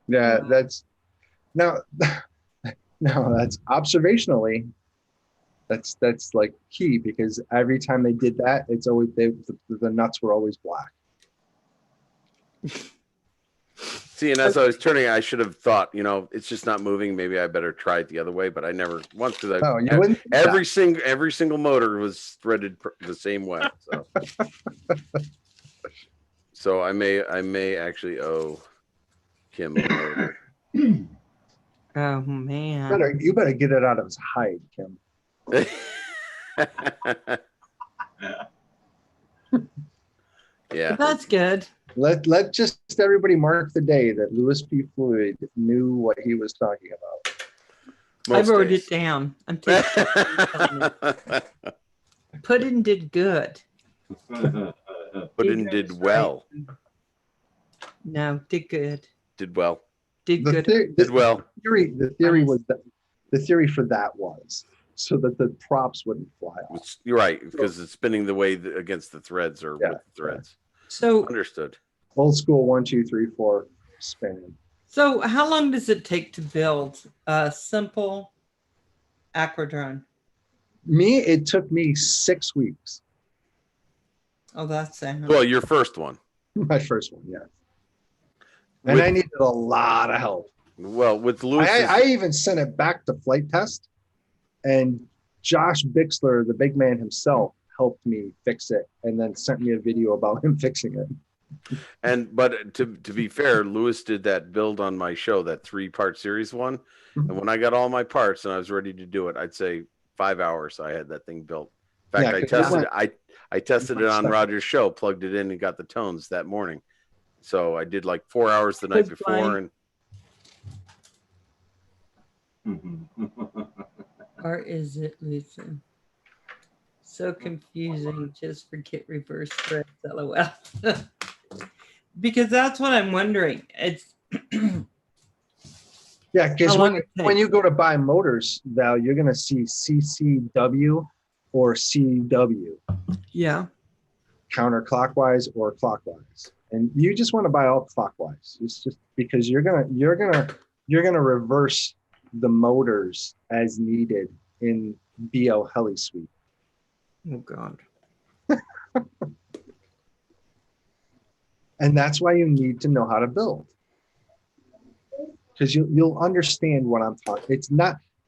Yeah, that's now that's observationally That's like key, because every time they did that, it's always the nuts were always black. See, and as I was turning, I should have thought, it's just not moving. Maybe I better try it the other way, but I never once because No, you wouldn't. every single motor was threaded the same way. So I may actually owe Kim a motor. Oh man. You better get it out of his hide, Kim. Yeah, But that's good. Let just everybody mark the day that Louis P. Floyd knew what he was talking about. I wrote it down. I'm taking Puddin did good. Puddin did well. No, did good. Did well. Did good. Did well. The theory was that the theory for that was so that the props wouldn't fly off. You're right, because it's spinning the way against the threads or with the threads. So understood. Old school 1, 2, 3, 4 spinning. So how long does it take to build a simple aquadrone? It took me 6 weeks. Oh, that's sad. Well, your first one. My first one, yeah. And I needed a lot of help. Well, with Louis, I even sent it back to flight test, and Josh Bixler, the big man himself, helped me fix it, and then sent me a video about him fixing it. But to be fair, Louis did that build on my show, that 3-part series one. And when I got all my parts and I was ready to do it, I'd say 5 hours I had that thing built. In fact, I tested it on Roger's show, plugged it in, and got the tones that morning. So I did like 4 hours the night before, and or is it Lisa? So confusing. Just forget reverse threads. LOL. Because that's what I'm wondering. It's yeah, because when you go to buy motors, Val, you're gonna see CCW or CW. Yeah. Counterclockwise or clockwise, and you just want to buy all clockwise. It's just because you're gonna reverse the motors as needed in BL Heli Suite. Oh God. And that's why you need to know how to build, because you'll understand what I'm talking.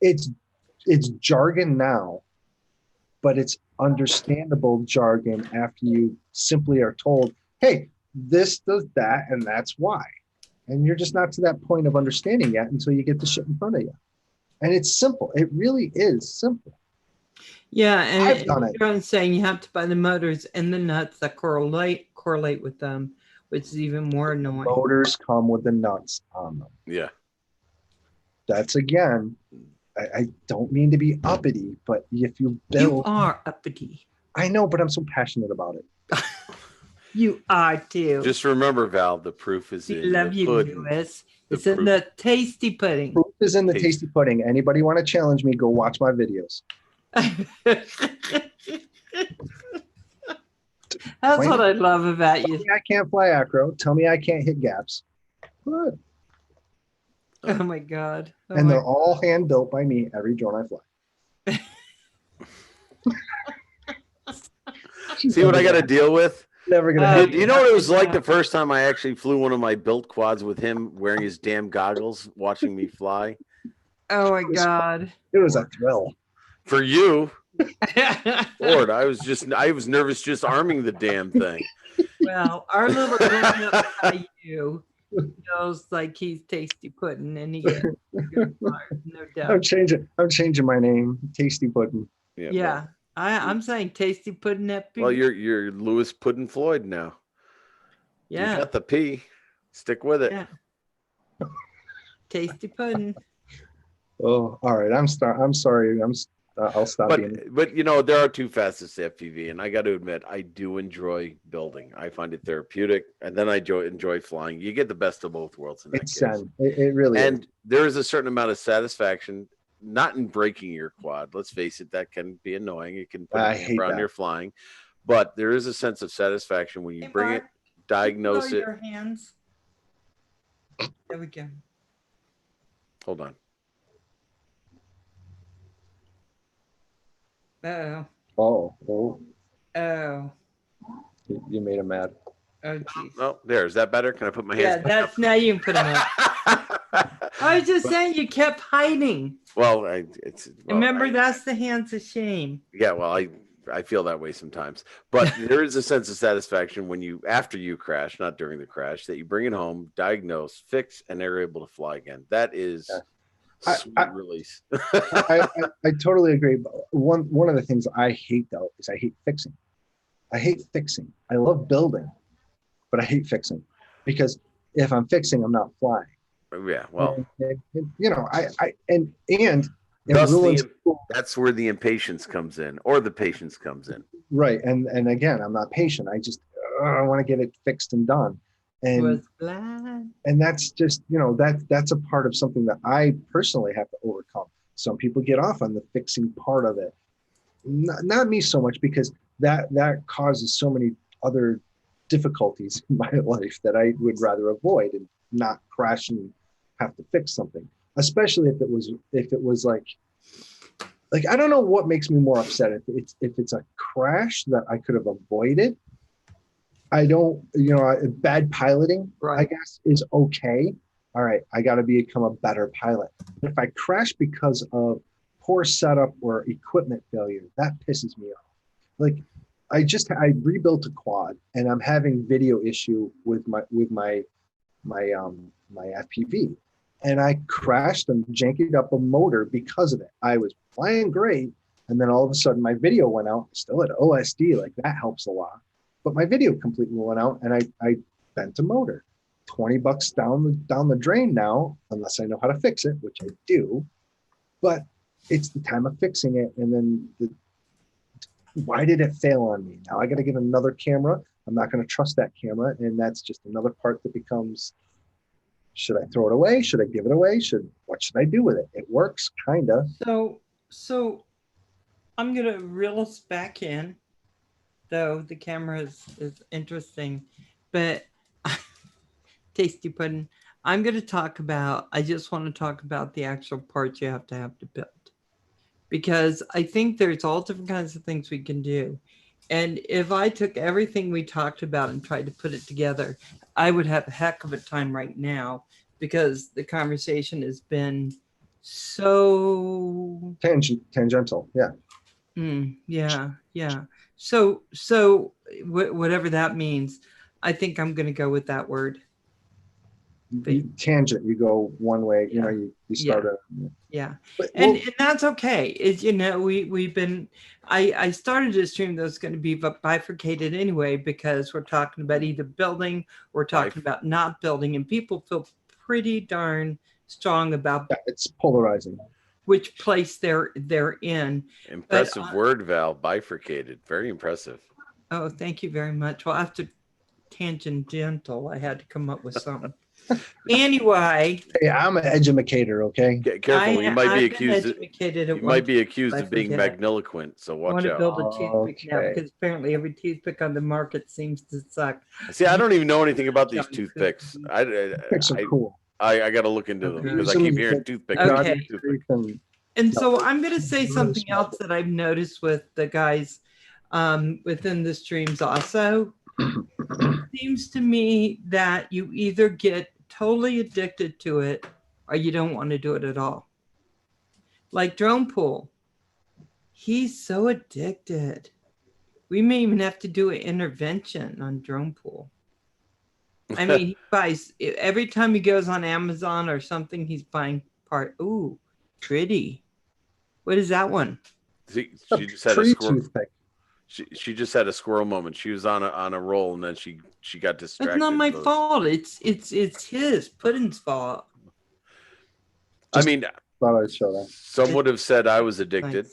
It's jargon now, but it's understandable jargon after you simply are told, hey, this does that, and that's why. And you're just not to that point of understanding yet until you get the shit in front of you. And it's simple. It really is simple. Yeah, I've done it. I'm saying you have to buy the motors and the nuts that correlate with them, which is even more annoying. Motors come with the nuts on them. Yeah. That's again, I don't mean to be uppity, but if you build, you are uppity. I know, but I'm so passionate about it. You are too. Just remember, Val, the proof is in love the you, pudding. Louis. It's in the tasty pudding. Proof is in the tasty pudding. Anybody want to challenge me? Go watch my videos. That's what I love about you. Tell me I can't fly acro. Tell me I can't hit gaps. Good. Oh my God. Oh and they're all hand built by me every drone I fly. See what I got to deal with? Never gonna. You know what it was like the first time I actually flew one of my built quads with him wearing his damn goggles, watching me fly? Oh my God. It was a thrill. For you. Lord, I was nervous just arming the damn thing. Well, our little grown-up by you knows like he's tasty pudding, and he gets good flyers, no doubt. I'm changing my name, Tasty Pudding. Yeah. I'm saying tasty pudding FPV. Well, you're Louis Puddin Floyd now. Yeah. You got the P. Stick with it. Yeah. Tasty pudding. Oh, all right. I'm sorry. I'll stop. But there are two facets to FPV, and I got to admit, I do enjoy building. I find it therapeutic, and then I enjoy flying. You get the best of both worlds in that case. It really is. And there is a certain amount of satisfaction, not in breaking your quad. Let's face it, that can be annoying. It can put a hamper on your flying, but there is a sense of satisfaction when you bring it, diagnose it. Your hands. There we go. Hold on. Oh. Oh, Oh. you made him mad. Oh, geez. Oh, there. Is that better? Can I put my Yeah, hands that's now you can put them up. I was just saying you kept hiding. Well, Remember, that's the hands of shame. Yeah, well, I feel that way sometimes, but there is a sense of satisfaction when you, after you crash, not during the crash, that you bring it home, diagnose, fix, and they're able to fly again. That is sweet release. I totally agree. But one of the things I hate though is I hate fixing. I hate fixing. I love building, but I hate fixing because if I'm fixing, I'm not flying. Yeah, well, and, you know, and it thus ruins. that's where the impatience comes in, or the patience comes in. Right, and again, I'm not patient. I want to get it fixed and done, and that's just, you know, that's a part of something that I personally have to overcome. Some people get off on the fixing part of it, not me so much, because that causes so many other difficulties in my life that I would rather avoid and not crash and have to fix something, especially if it was like I don't know what makes me more upset, if it's a crash that I could have avoided. I don't, you know, bad piloting, right, I guess, is okay. All right, I got to become a better pilot. But if I crash because of poor setup or equipment failure, that pisses me off. Like, I rebuilt a quad, and I'm having video issue with my FPV, and I crashed and jankied up a motor because of it. I was flying great, and then all of a sudden my video went out. Still at OSD, like that helps a lot, but my video completely went out, and I bent a motor. $20 down the drain now, unless I know how to fix it, which I do. But it's the time of fixing it, and then why did it fail on me? Now I got to get another camera. I'm not going to trust that camera, and that's just another part that becomes, should I throw it away? Should I give it away? What should I do with it? It works, kind of. So I'm going to reel us back in, though the camera is interesting, but tasty pudding. I just want to talk about the actual parts you have to build, because I think there's all different kinds of things we can do. And if I took everything we talked about and tried to put it together, I would have a heck of a time right now, because the conversation has been so tangential. Yeah. Yeah. So whatever that means, I think I'm going to go with that word. Tangent, you go one way, you know, you start and that's okay. You know, we've been, I started a stream that's going to be bifurcated anyway, because we're talking about either building, we're talking about not building, and people feel pretty darn strong about it's polarizing which place they're in. Impressive word, Val. Bifurcated. Very impressive. Oh, thank you very much. Well, after tangential, I had to come up with something. Anyway, hey, I'm an educator, okay? Careful, you might be accused. You might be accused of being magniloquent, so watch out. I want to build a toothpick now, because apparently every toothpick on the market seems to suck. See, I don't even know anything about these toothpicks. Toothpicks are cool. I got to look into them, because I keep hearing toothpick. Okay. And so I'm going to say something else that I've noticed with the guys within the streams also. It seems to me that you either get totally addicted to it or you don't want to do it at all. Like Drone Pool, he's so addicted. We may even have to do an intervention on Drone Pool. I mean, he buys, every time he goes on Amazon or something, he's buying part. Ooh, pretty. What is that one? She just had a squirrel. She just had a squirrel moment. She was on a roll, and then she got distracted. It's not my fault. It's his Puddin's fault. I mean, thought I'd show that. Some would have said I was addicted,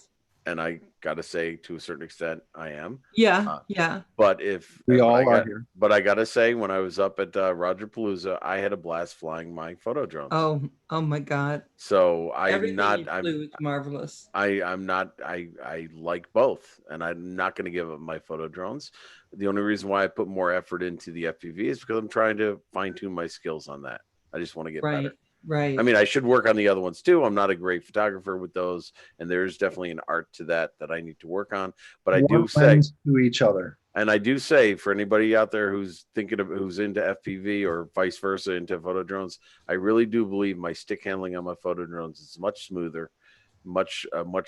and I gotta say, to a certain extent, I am. Yeah. But if we all are here. But I gotta say, when I was up at Roger Palooza, I had a blast flying my photo drones. Oh my God! So Everything you flew was marvelous. I'm not. I like both, and I'm not going to give up my photo drones. The only reason why I put more effort into the FPV is because I'm trying to fine tune my skills on that. I just want to get better. Right. I mean, I should work on the other ones too. I'm not a great photographer with those, and there's definitely an art to that I need to work on. But I do say to each other. And I do say, for anybody out there who's who's into FPV or vice versa into photo drones, I really do believe my stick handling on my photo drones is much smoother, much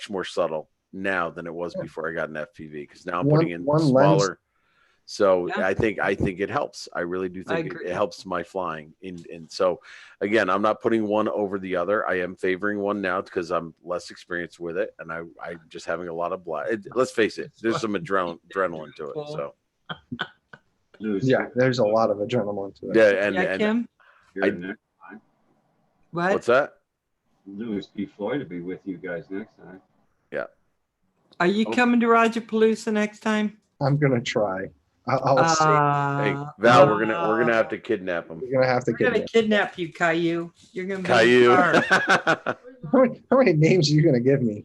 more subtle now than it was before I got an FPV. Because now I'm putting in smaller. Lens. So yeah. I think it helps. I really do think it helps my flying. And so, again, I'm not putting one over the other. I am favoring one now because I'm less experienced with it, and I'm just having a lot of let's face it, there's some adrenaline to it. So, yeah, there's a lot of adrenaline to it. Yeah, and Kim? What's that? Louis B. Floyd to be with you guys next time. Yeah. Are you coming to Rajapalooza next time? I'm gonna try. I'll see. Hey, Val, we're gonna have to kidnap him. We're gonna have to kidnap you, Caillou. You're gonna be Caillou. How many names are you gonna give me?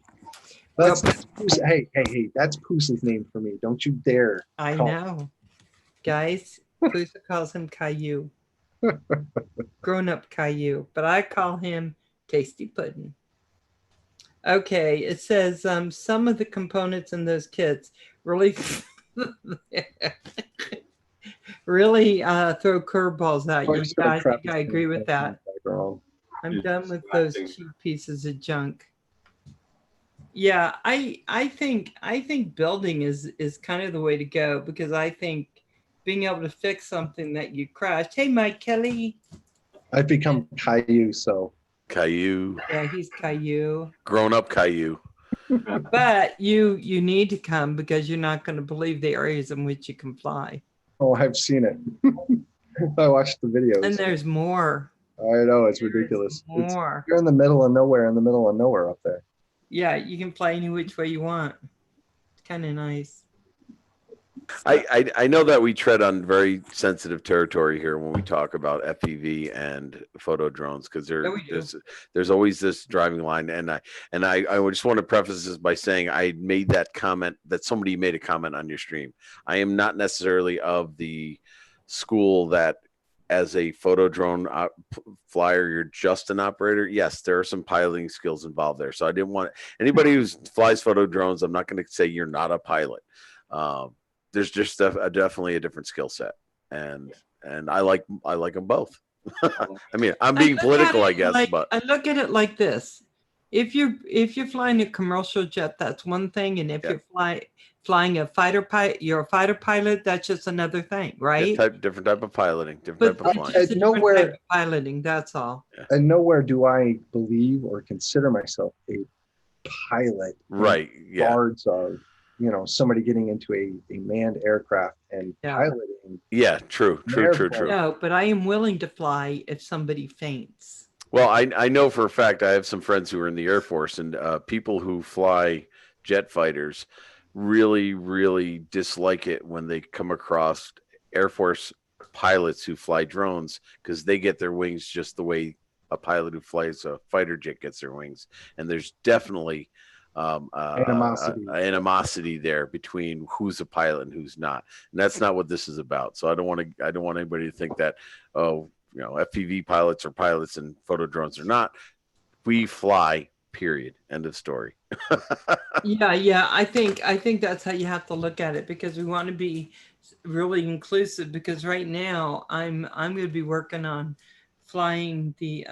Hey, that's Poose's name for me. Don't you dare. I know. Guys, Poose calls him Caillou. Grown up Caillou. But I call him Tasty Pudding. Okay, it says some of the components in those kits really really throw curveballs at you. Yeah, I think I agree with that. I'm done with those cheap pieces of junk. Yeah, I think building is kind of the way to go, because I think being able to fix something that you crashed. Hey, Mike Kelly. I've become Caillou, so. Caillou. Yeah, he's Caillou. Grown up Caillou. But you need to come, because you're not going to believe the areas in which you can fly. Oh, I've seen it. I watched the videos. And there's more. I know, it's ridiculous. More. You're in the middle of nowhere, up there. Yeah, you can fly any which way you want. It's kind of nice. I know that we tread on very sensitive territory here when we talk about FPV and photo drones, because there's always this driving line, and I just want to preface this by saying I made that comment, that somebody made a comment on your stream. I am not necessarily of the school that as a photo drone flyer, you're just an operator. Yes, there are some piloting skills involved there. So I didn't want anybody who flies photo drones, I'm not going to say you're not a pilot. There's just definitely a different skill set, and I like them both. I mean, I'm being political, I guess, but I look at it like this: if you're flying a commercial jet, that's one thing, and if you're flying a fighter pilot, you're a fighter pilot. That's just another thing, right? Different type of piloting, different type of flying. Just nowhere type of piloting. That's all. And nowhere do I believe or consider myself a pilot. Right. Yeah. Regards of somebody getting into a manned aircraft and piloting. Yeah, true. No, but I am willing to fly if somebody faints. Well, I know for a fact, I have some friends who are in the Air Force, and people who fly jet fighters really, really dislike it when they come across Air Force pilots who fly drones, because they get their wings just the way a pilot who flies a fighter jet gets their wings. And there's definitely animosity there between who's a pilot and who's not, and that's not what this is about. So I don't want anybody to think that FPV pilots are pilots and photo drones are not. We fly, period, end of story. yeah I think that's how you have to look at it, because we want to be really inclusive, because right now I'm going to be working on flying the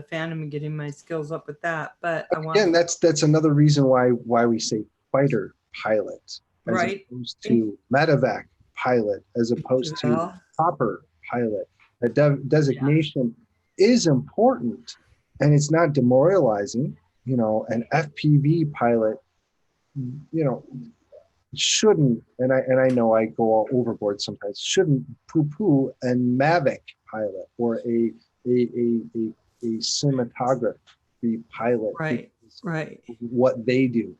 Phantom and getting my skills up with that. But that's another reason why we say fighter pilot as opposed to medevac pilot, as opposed to chopper pilot. A designation is important, and it's not demoralizing. An FPV pilot, shouldn't, and I know I go all overboard sometimes, shouldn't poo-poo a Mavic pilot or a cinematography pilot. Right. What they do.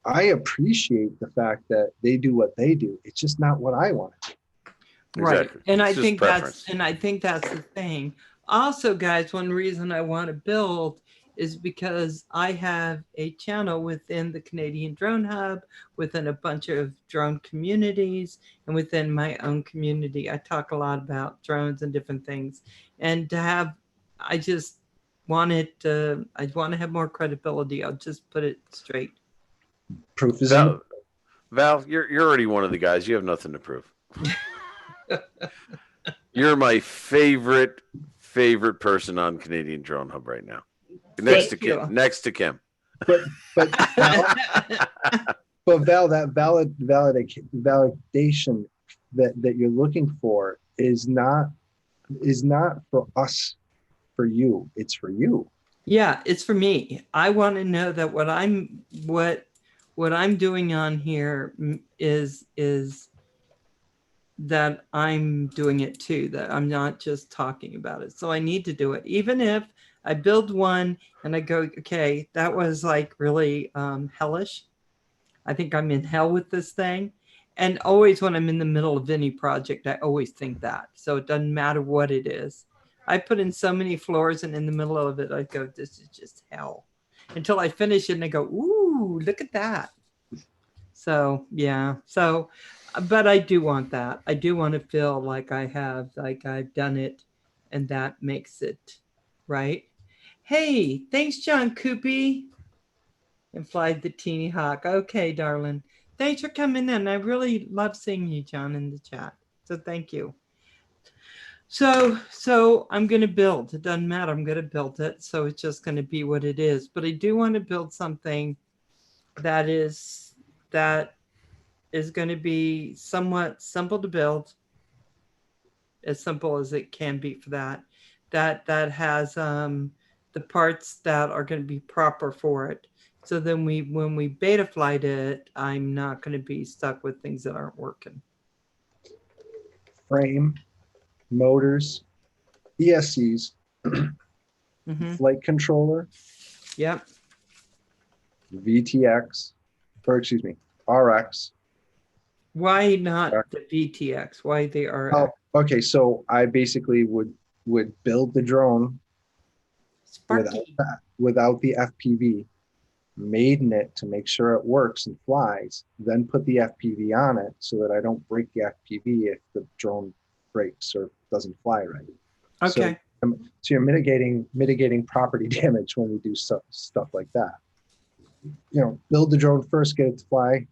I appreciate the fact that they do what they do. It's just not what I want to do. Right. Exactly. And I think that's the thing. Also, guys, one reason I want to build is because I have a channel within the Canadian Drone Hub, within a bunch of drone communities, and within my own community. I talk a lot about drones and different things. And to have, want it. I want to have more credibility. I'll just put it straight. Proof is in Val, you're already one of the guys. You have nothing to prove. You're my favorite person on Canadian Drone Hub right now. Next to Kim. but Val, but Val, that validation that you're looking for is not for us, for you. It's for you. Yeah, it's for me. I want to know that what I'm doing on here is that I'm doing it too, that I'm not just talking about it. So I need to do it. Even if I build one and I go, okay, that was like really hellish. I think I'm in hell with this thing. And always when I'm in the middle of any project, I always think that. So it doesn't matter what it is. I put in so many floors, and in the middle of it, I go, this is just hell. Until I finish it and I go, ooh, look at that. So, yeah. So, but I do want that. I do want to feel like I've done it, and that makes it right. Hey, thanks, John Coopy. And Fly the Teeny Hawk. Okay, darling. Thanks for coming in. I really love seeing you, John, in the chat. So thank you. So I'm going to build. It doesn't matter. I'm going to build it. So it's just going to be what it is. But I do want to build something that is going to be somewhat simple to build, as simple as it can be for that has the parts that are going to be proper for it. So then when we beta flight it, I'm not going to be stuck with things that aren't working. Frame, motors, ESCs, flight controller. Yep. VTX, or excuse me, RX. Why not the VTX? Why the RX? Oh, okay. So I basically would build the drone without the FPV, maiden it to make sure it works and flies, then put the FPV on it so that I don't break the FPV if the drone breaks or doesn't fly right. Okay. So you're mitigating property damage when we do stuff like that. You know, build the drone first, get it to fly,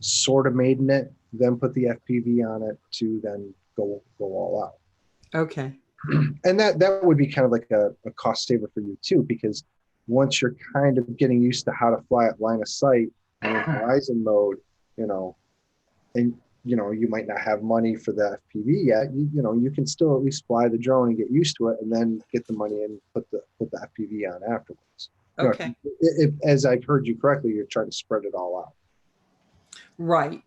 sort of maiden it, then put the FPV on it to then go all out. Okay. And that would be kind of like a cost saver for you too, because once you're kind of getting used to how to fly at line of sight and in horizon mode, you know, and you know, you might not have money for the FPV yet. You know, you can still at least fly the drone and get used to it, and then get the money and put the FPV on afterwards. Okay. You know, as I've heard you correctly, you're trying to spread it all out. Right.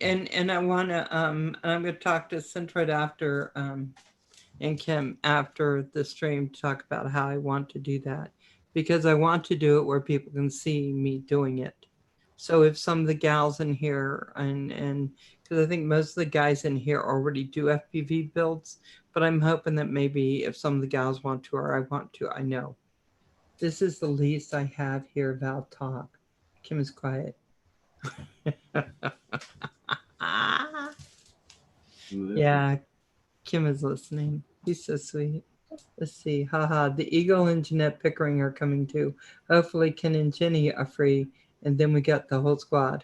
And I want to I'm going to talk to Centroid after and Kim after the stream to talk about how I want to do that, because I want to do it where people can see me doing it. So if some of the gals in here and because I think most of the guys in here already do FPV builds, but I'm hoping that maybe if some of the gals want to, or I want to, I know. This is the least I have here about talk. Kim is quiet. Yeah, Kim is listening. He's so sweet. Let's see. Haha. The Eagle and Jeanette Pickering are coming too. Hopefully Ken and Jenny are free. And then we got the whole squad.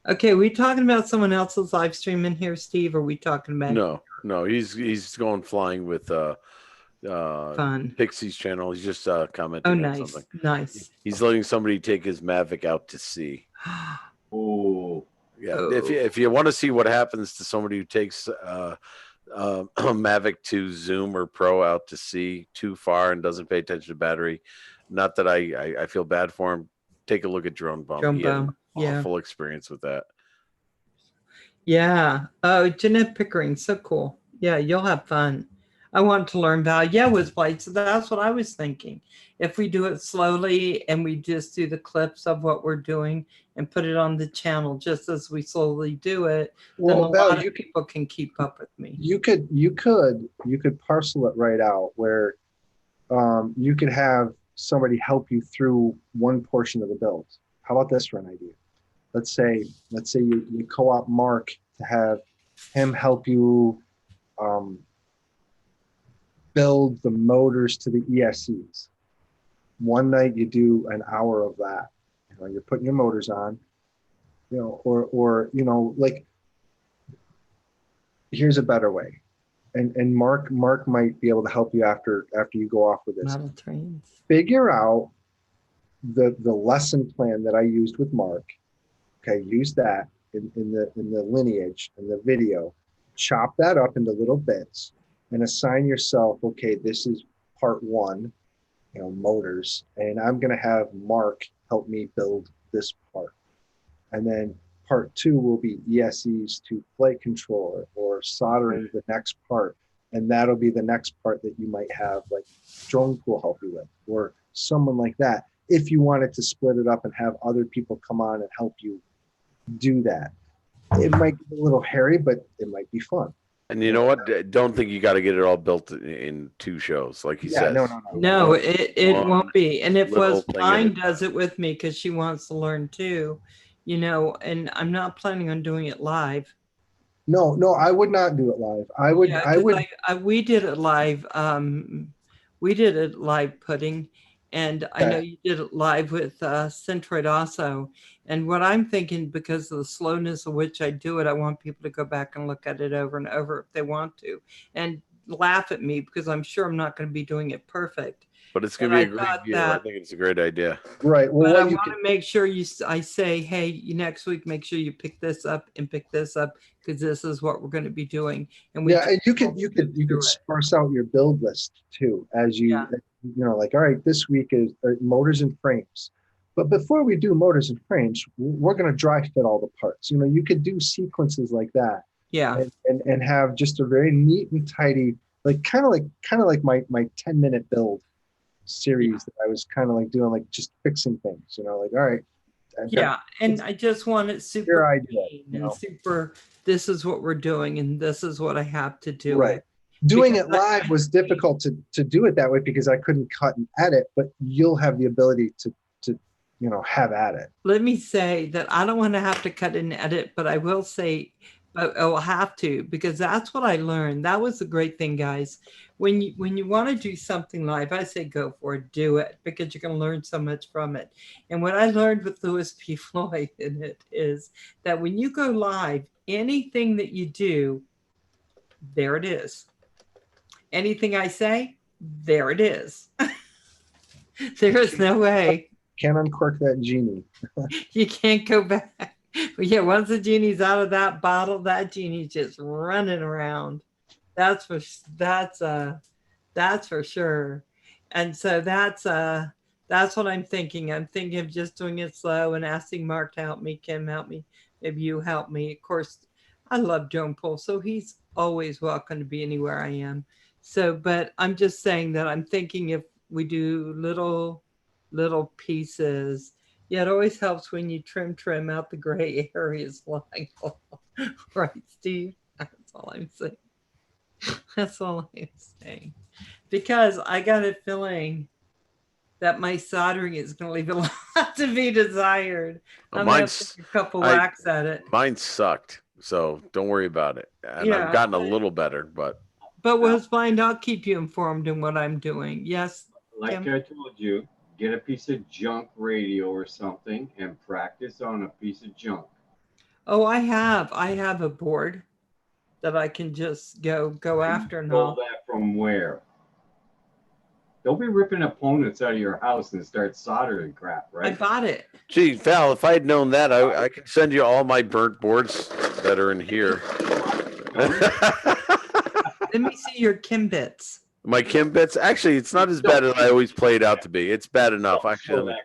Okay, are we talking about someone else's live stream in here, Steve? Or are we talking about No, he's going flying with fun Pixie's channel. He's just commenting on something. Nice. He's letting somebody take his Mavic out to sea. Oh. Yeah. If you want to see what happens to somebody who takes Mavic 2 Zoom or Pro out to sea too far and doesn't pay attention to battery, not that I feel bad for him. Take a look at Drone Bum. He had an awful experience with that. Yeah. Oh, Jeanette Pickering, so cool. Yeah, you'll have fun. I want to learn value. Yeah, with flight. So that's what I was thinking. If we do it slowly and we just do the clips of what we're doing and put it on the channel just as we slowly do it, then a lot of people can keep up with me. You could parcel it right out where you could have somebody help you through one portion of the build. How about this for an idea? Let's say you co-op Mark to have him help you build the motors to the ESCs. One night you do an hour of that. You know, you're putting your motors on, you know, or you know, like, here's a better way. And Mark might be able to help you after you go off with this. Model trains. Figure out the lesson plan that I used with Mark. Okay, use that in the lineage and the video. Chop that up into little bits and assign yourself, okay, this is part 1, you know, motors, and I'm going to have Mark help me build this part. And then part 2 will be ESCs to flight controller or soldering the next part. And that'll be the next part that you might have like drone pool help you with, or someone like that. If you wanted to split it up and have other people come on and help you do that. It might be a little hairy, but it might be fun. And you know what? Don't think you got to get it all built in 2 shows, like he says. No, it won't be. And if little Mine does it with me because she wants to learn too, you know, and I'm not planning on doing it live. No, I would not do it live. We did it live. We did it live pudding, and I know you did it live with Centroid also. And what I'm thinking, because of the slowness of which I do it, I want people to go back and look at it over and over if they want to, and laugh at me because I'm sure I'm not going to be doing it perfect. But it's going to be a great deal. I think it's a great idea. Right. Well, but I want to make sure I say, hey, next week, make sure you pick this up and pick this up because this is what we're going to be doing. And and you could sparse out your build list too, as you know, like, all right, this week is motors and frames. But before we do motors and frames, we're going to dry fit all the parts. You know, you could do sequences like that. Yeah. And have just a very neat and tidy, like kind of like my 10-minute build series that I was kind of like doing, like just fixing things, you know, like, all right. And I just want it super clean and super, this is what we're doing and this is what I have to do. Right. Doing it live was difficult to do it that way because I couldn't cut and edit, but you'll have the ability to you know, have at it. Let me say that I don't want to have to cut and edit, but I will say, but I will have to, because that's what I learned. That was the great thing, guys. When you want to do something live, I say go for it, do it, because you're going to learn so much from it. And what I learned with Louis P. Floyd in it is that when you go live, anything that you do, there it is. Anything I say, there it is. There is no way. Can't uncork that genie. You can't go back. But yeah, once the genie's out of that bottle, that genie's just running around. That's for sure. And so that's what I'm thinking. I'm thinking of just doing it slow and asking Mark to help me, Kim help me, maybe you help me. Of course, I love Joan Poole, so he's always welcome to be anywhere I am. So, but I'm just saying that I'm thinking if we do little pieces. Yeah, it always helps when you trim out the gray areas like right, Steve? That's all I'm saying. That's all I'm saying. Because I got a feeling that my soldering is going to leave a lot to be desired. I'm going to take a couple whacks at it. Mine sucked, so don't worry about it. And I've gotten a little better, but what's fine, I'll keep you informed in what I'm doing. Yes, like Kim? I told you, get a piece of junk radio or something and practice on a piece of junk. Oh, I have a board that I can just go after and all. That from where? Don't be ripping opponents out of your house and start soldering crap, right? I bought it. Gee, Val, if I had known that, I could send you all my burnt boards that are in here. Let me see your Kim bits. My Kim bits? Actually, it's not as bad as I always play it out to be. It's bad enough. Actually,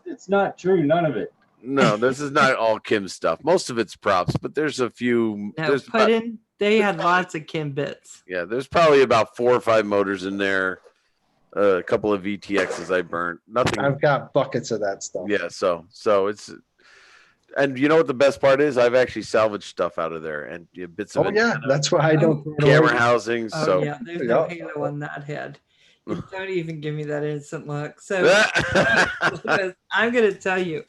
it's not true. None of it. No, this is not all Kim stuff. Most of it's props, but there's a few. No, they had lots of Kim bits. Yeah, there's probably about 4 or 5 motors in there. A couple of VTXs I burnt. Nothing. I've got buckets of that stuff. Yeah, so it's, and you know what the best part is? I've actually salvaged stuff out of there and bits of. Oh yeah, that's why I don't. Camera housings. Oh, so yeah, there's no halo on that head. Don't even give me that instant look. So I'm going to tell you,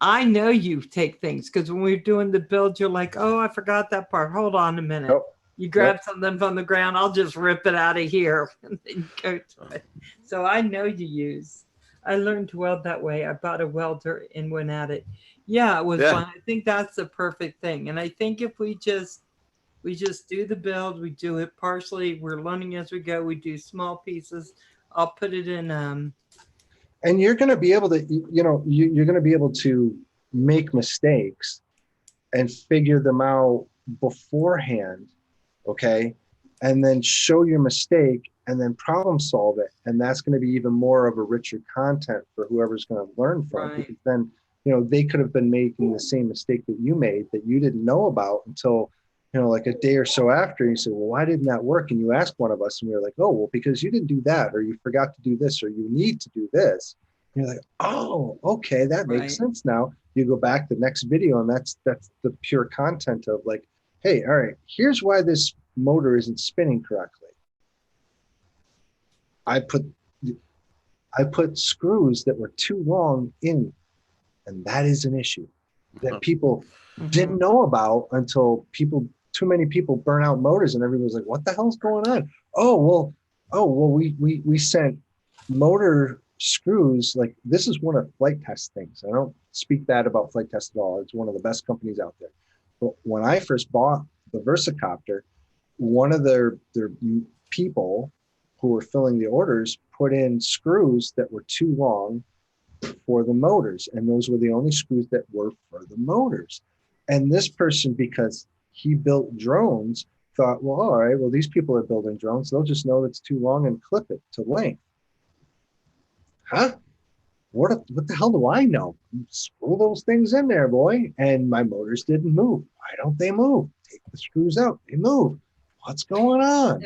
I know you take things because when we're doing the build, you're like, oh, I forgot that part. Hold on a minute. Nope. You grab something from the ground, I'll just rip it out of here and then go to it. So I know you use. I learned to weld that way. I bought a welder and went at it. Yeah, it was fun. I think that's the perfect thing. And I think if we just do the build, we do it partially. We're learning as we go. We do small pieces. I'll put it in. And you're going to be able to, you're going to be able to make mistakes and figure them out beforehand, okay? And then show your mistake and then problem solve it. And that's going to be even more of a richer content for whoever's going to learn from. Right. Because then, they could have been making the same mistake that you made that you didn't know about until, like a day or so after. You said, well, why didn't that work? And you asked one of us and we were like, oh, well, because you didn't do that, or you forgot to do this, or you need to do this. And you're like, oh, okay, that makes sense now. You go back to the next video and that's the pure content of like, hey, all right, here's why this motor isn't spinning correctly. I put screws that were too long in, and that is an issue that people didn't know about until too many people burn out motors, and everyone was like, what the hell's going on? Oh, well, we sent motor screws. Like, this is one of Flight Test things. I don't speak bad about Flight Test at all. It's one of the best companies out there. But when I first bought the Versacopter, one of their people who were filling the orders put in screws that were too long for the motors. And those were the only screws that were for the motors. And this person, because he built drones, thought, well, all right, well, these people are building drones. They'll just know it's too long and clip it to length. Huh? What the hell do I know? Screw those things in there, boy. And my motors didn't move. Why don't they move? Take the screws out. They move. What's going on?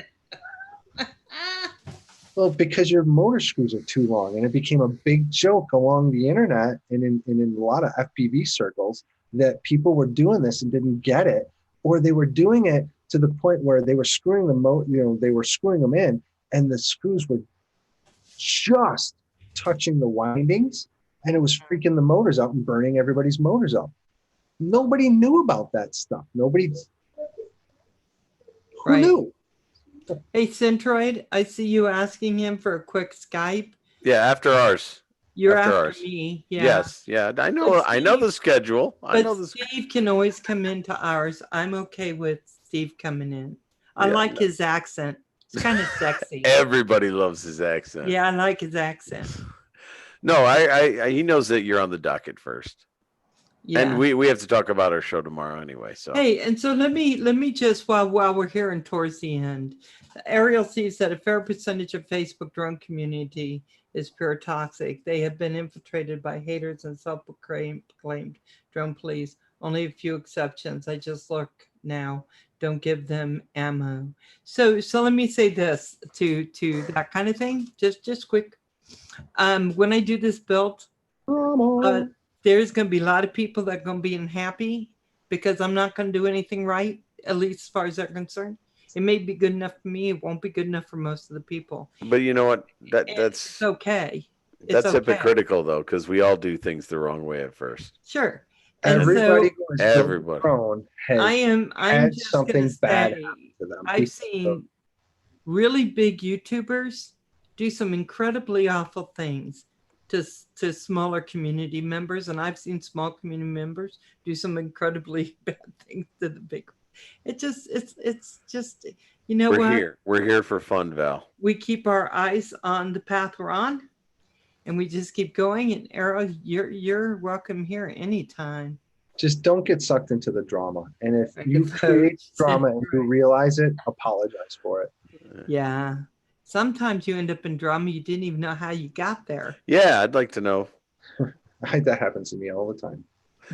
Well, because your motor screws are too long. And it became a big joke along the internet and in a lot of FPV circles that people were doing this and didn't get it. Or they were doing it to the point where they were screwing they were screwing them in, and the screws were just touching the windings, and it was freaking the motors out and burning everybody's motors up. Nobody knew about that stuff. Who knew? Hey, Centroid, I see you asking him for a quick Skype. Yeah, after ours. You're after me. Yeah. Yes. Yeah. I know the schedule. Steve can always come into ours. I'm okay with Steve coming in. I like his accent. It's kind of sexy. Everybody loves his accent. Yeah, I like his accent. No, he knows that you're on the docket first. Yeah. And we have to talk about our show tomorrow anyway. So hey, and so let me just while we're here and towards the end, Ariel sees that a fair percentage of Facebook drone community is pure toxic. They have been infiltrated by haters and self-proclaimed drone police. Only a few exceptions. I just look now. Don't give them ammo. So let me say this to that kind of thing. Just quick. When I do this build, there's going to be a lot of people that are going to be unhappy because I'm not going to do anything right, at least as far as they're concerned. It may be good enough for me. It won't be good enough for most of the people. But you know what? That's it's okay. That's hypocritical, though, because we all do things the wrong way at first. Sure. Everybody. I'm had just something bad happen to them. I've seen really big YouTubers do some incredibly awful things to smaller community members, and I've seen small community members do some incredibly bad things to the big. It's just We're here for fun, Val. We keep our eyes on the path we're on, and we just keep going. And Arrow, you're welcome here anytime. Just don't get sucked into the drama. And if you create drama and you realize it, apologize for it. Yeah. Sometimes you end up in drama you didn't even know how you got there. Yeah, I'd like to know. That happens to me all the time.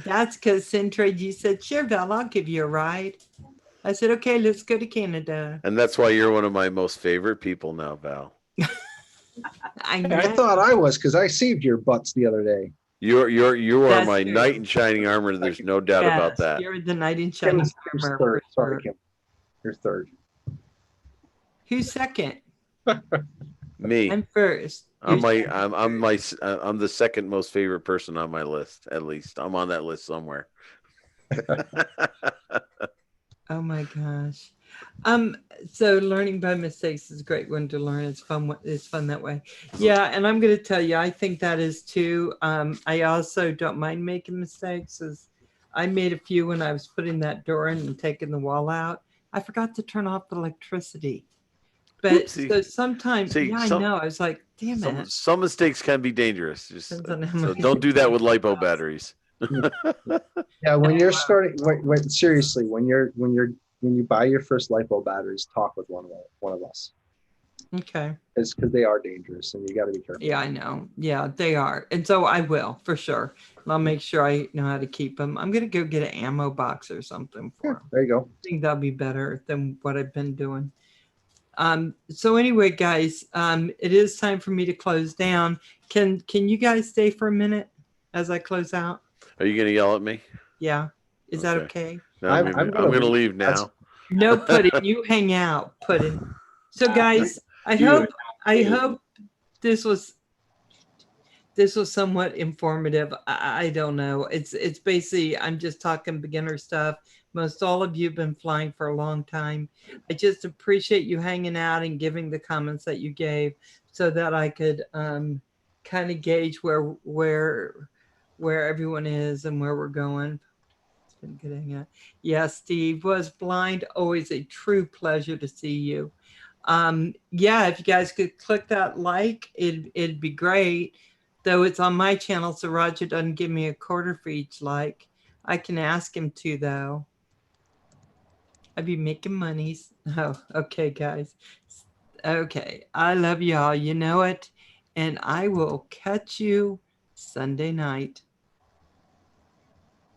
That's because Centroid, you said, sure, Val, I'll give you a ride. I said, okay, let's go to Canada. And that's why you're one of my most favorite people now, Val. I thought I was, because I saved your butts the other day. You are my knight in shining armor. There's no doubt about that. You're the knight in shining armor. Third. Sorry, Kim. You're third. Who's second? Me. I'm first. I'm the second most favorite person on my list. At least I'm on that list somewhere. Oh my gosh. So learning by mistakes is a great one to learn. It's fun. It's fun that way. Yeah. And I'm going to tell you, I think that is too. I also don't mind making mistakes. As I made a few when I was putting that door in and taking the wall out. I forgot to turn off the electricity. But Whoopsie. so sometimes, See, yeah, I know. I was like, damn it. Some mistakes can be dangerous. Just, Depends on how so many don't do that with things lipo it batteries. Yeah, when you're starting, wait, seriously, when you buy your first lipo batteries, talk with one of us. Okay. It's because they are dangerous and you got to be careful. Yeah, I know. Yeah, they are. And so I will for sure. And I'll make sure I know how to keep them. I'm going to go get an ammo box or something for them. There you go. I think that'll be better than what I've been doing. So anyway, guys, it is time for me to close down. Can you guys stay for a minute as I close out? Are you going to yell at me? Yeah. Is that okay? No, I'm I'm gonna going to leave. leave now. No, Puddin', you hang out, Puddin'. So guys, I You- hope this was somewhat informative. I don't know. It's basically, I'm just talking beginner stuff. Most all of you have been flying for a long time. I just appreciate you hanging out and giving the comments that you gave so that I could kind of gauge where everyone is and where we're going. It's been good hanging out. Yeah, Steve was blind. Always a true pleasure to see you. Yeah, if you guys could click that like, it'd be great. Though it's on my channel, so Roger doesn't give me a quarter for each like. I can ask him to, though. I'd be making monies. Oh, okay, guys. Okay, I love y'all. You know it. And I will catch you Sunday night.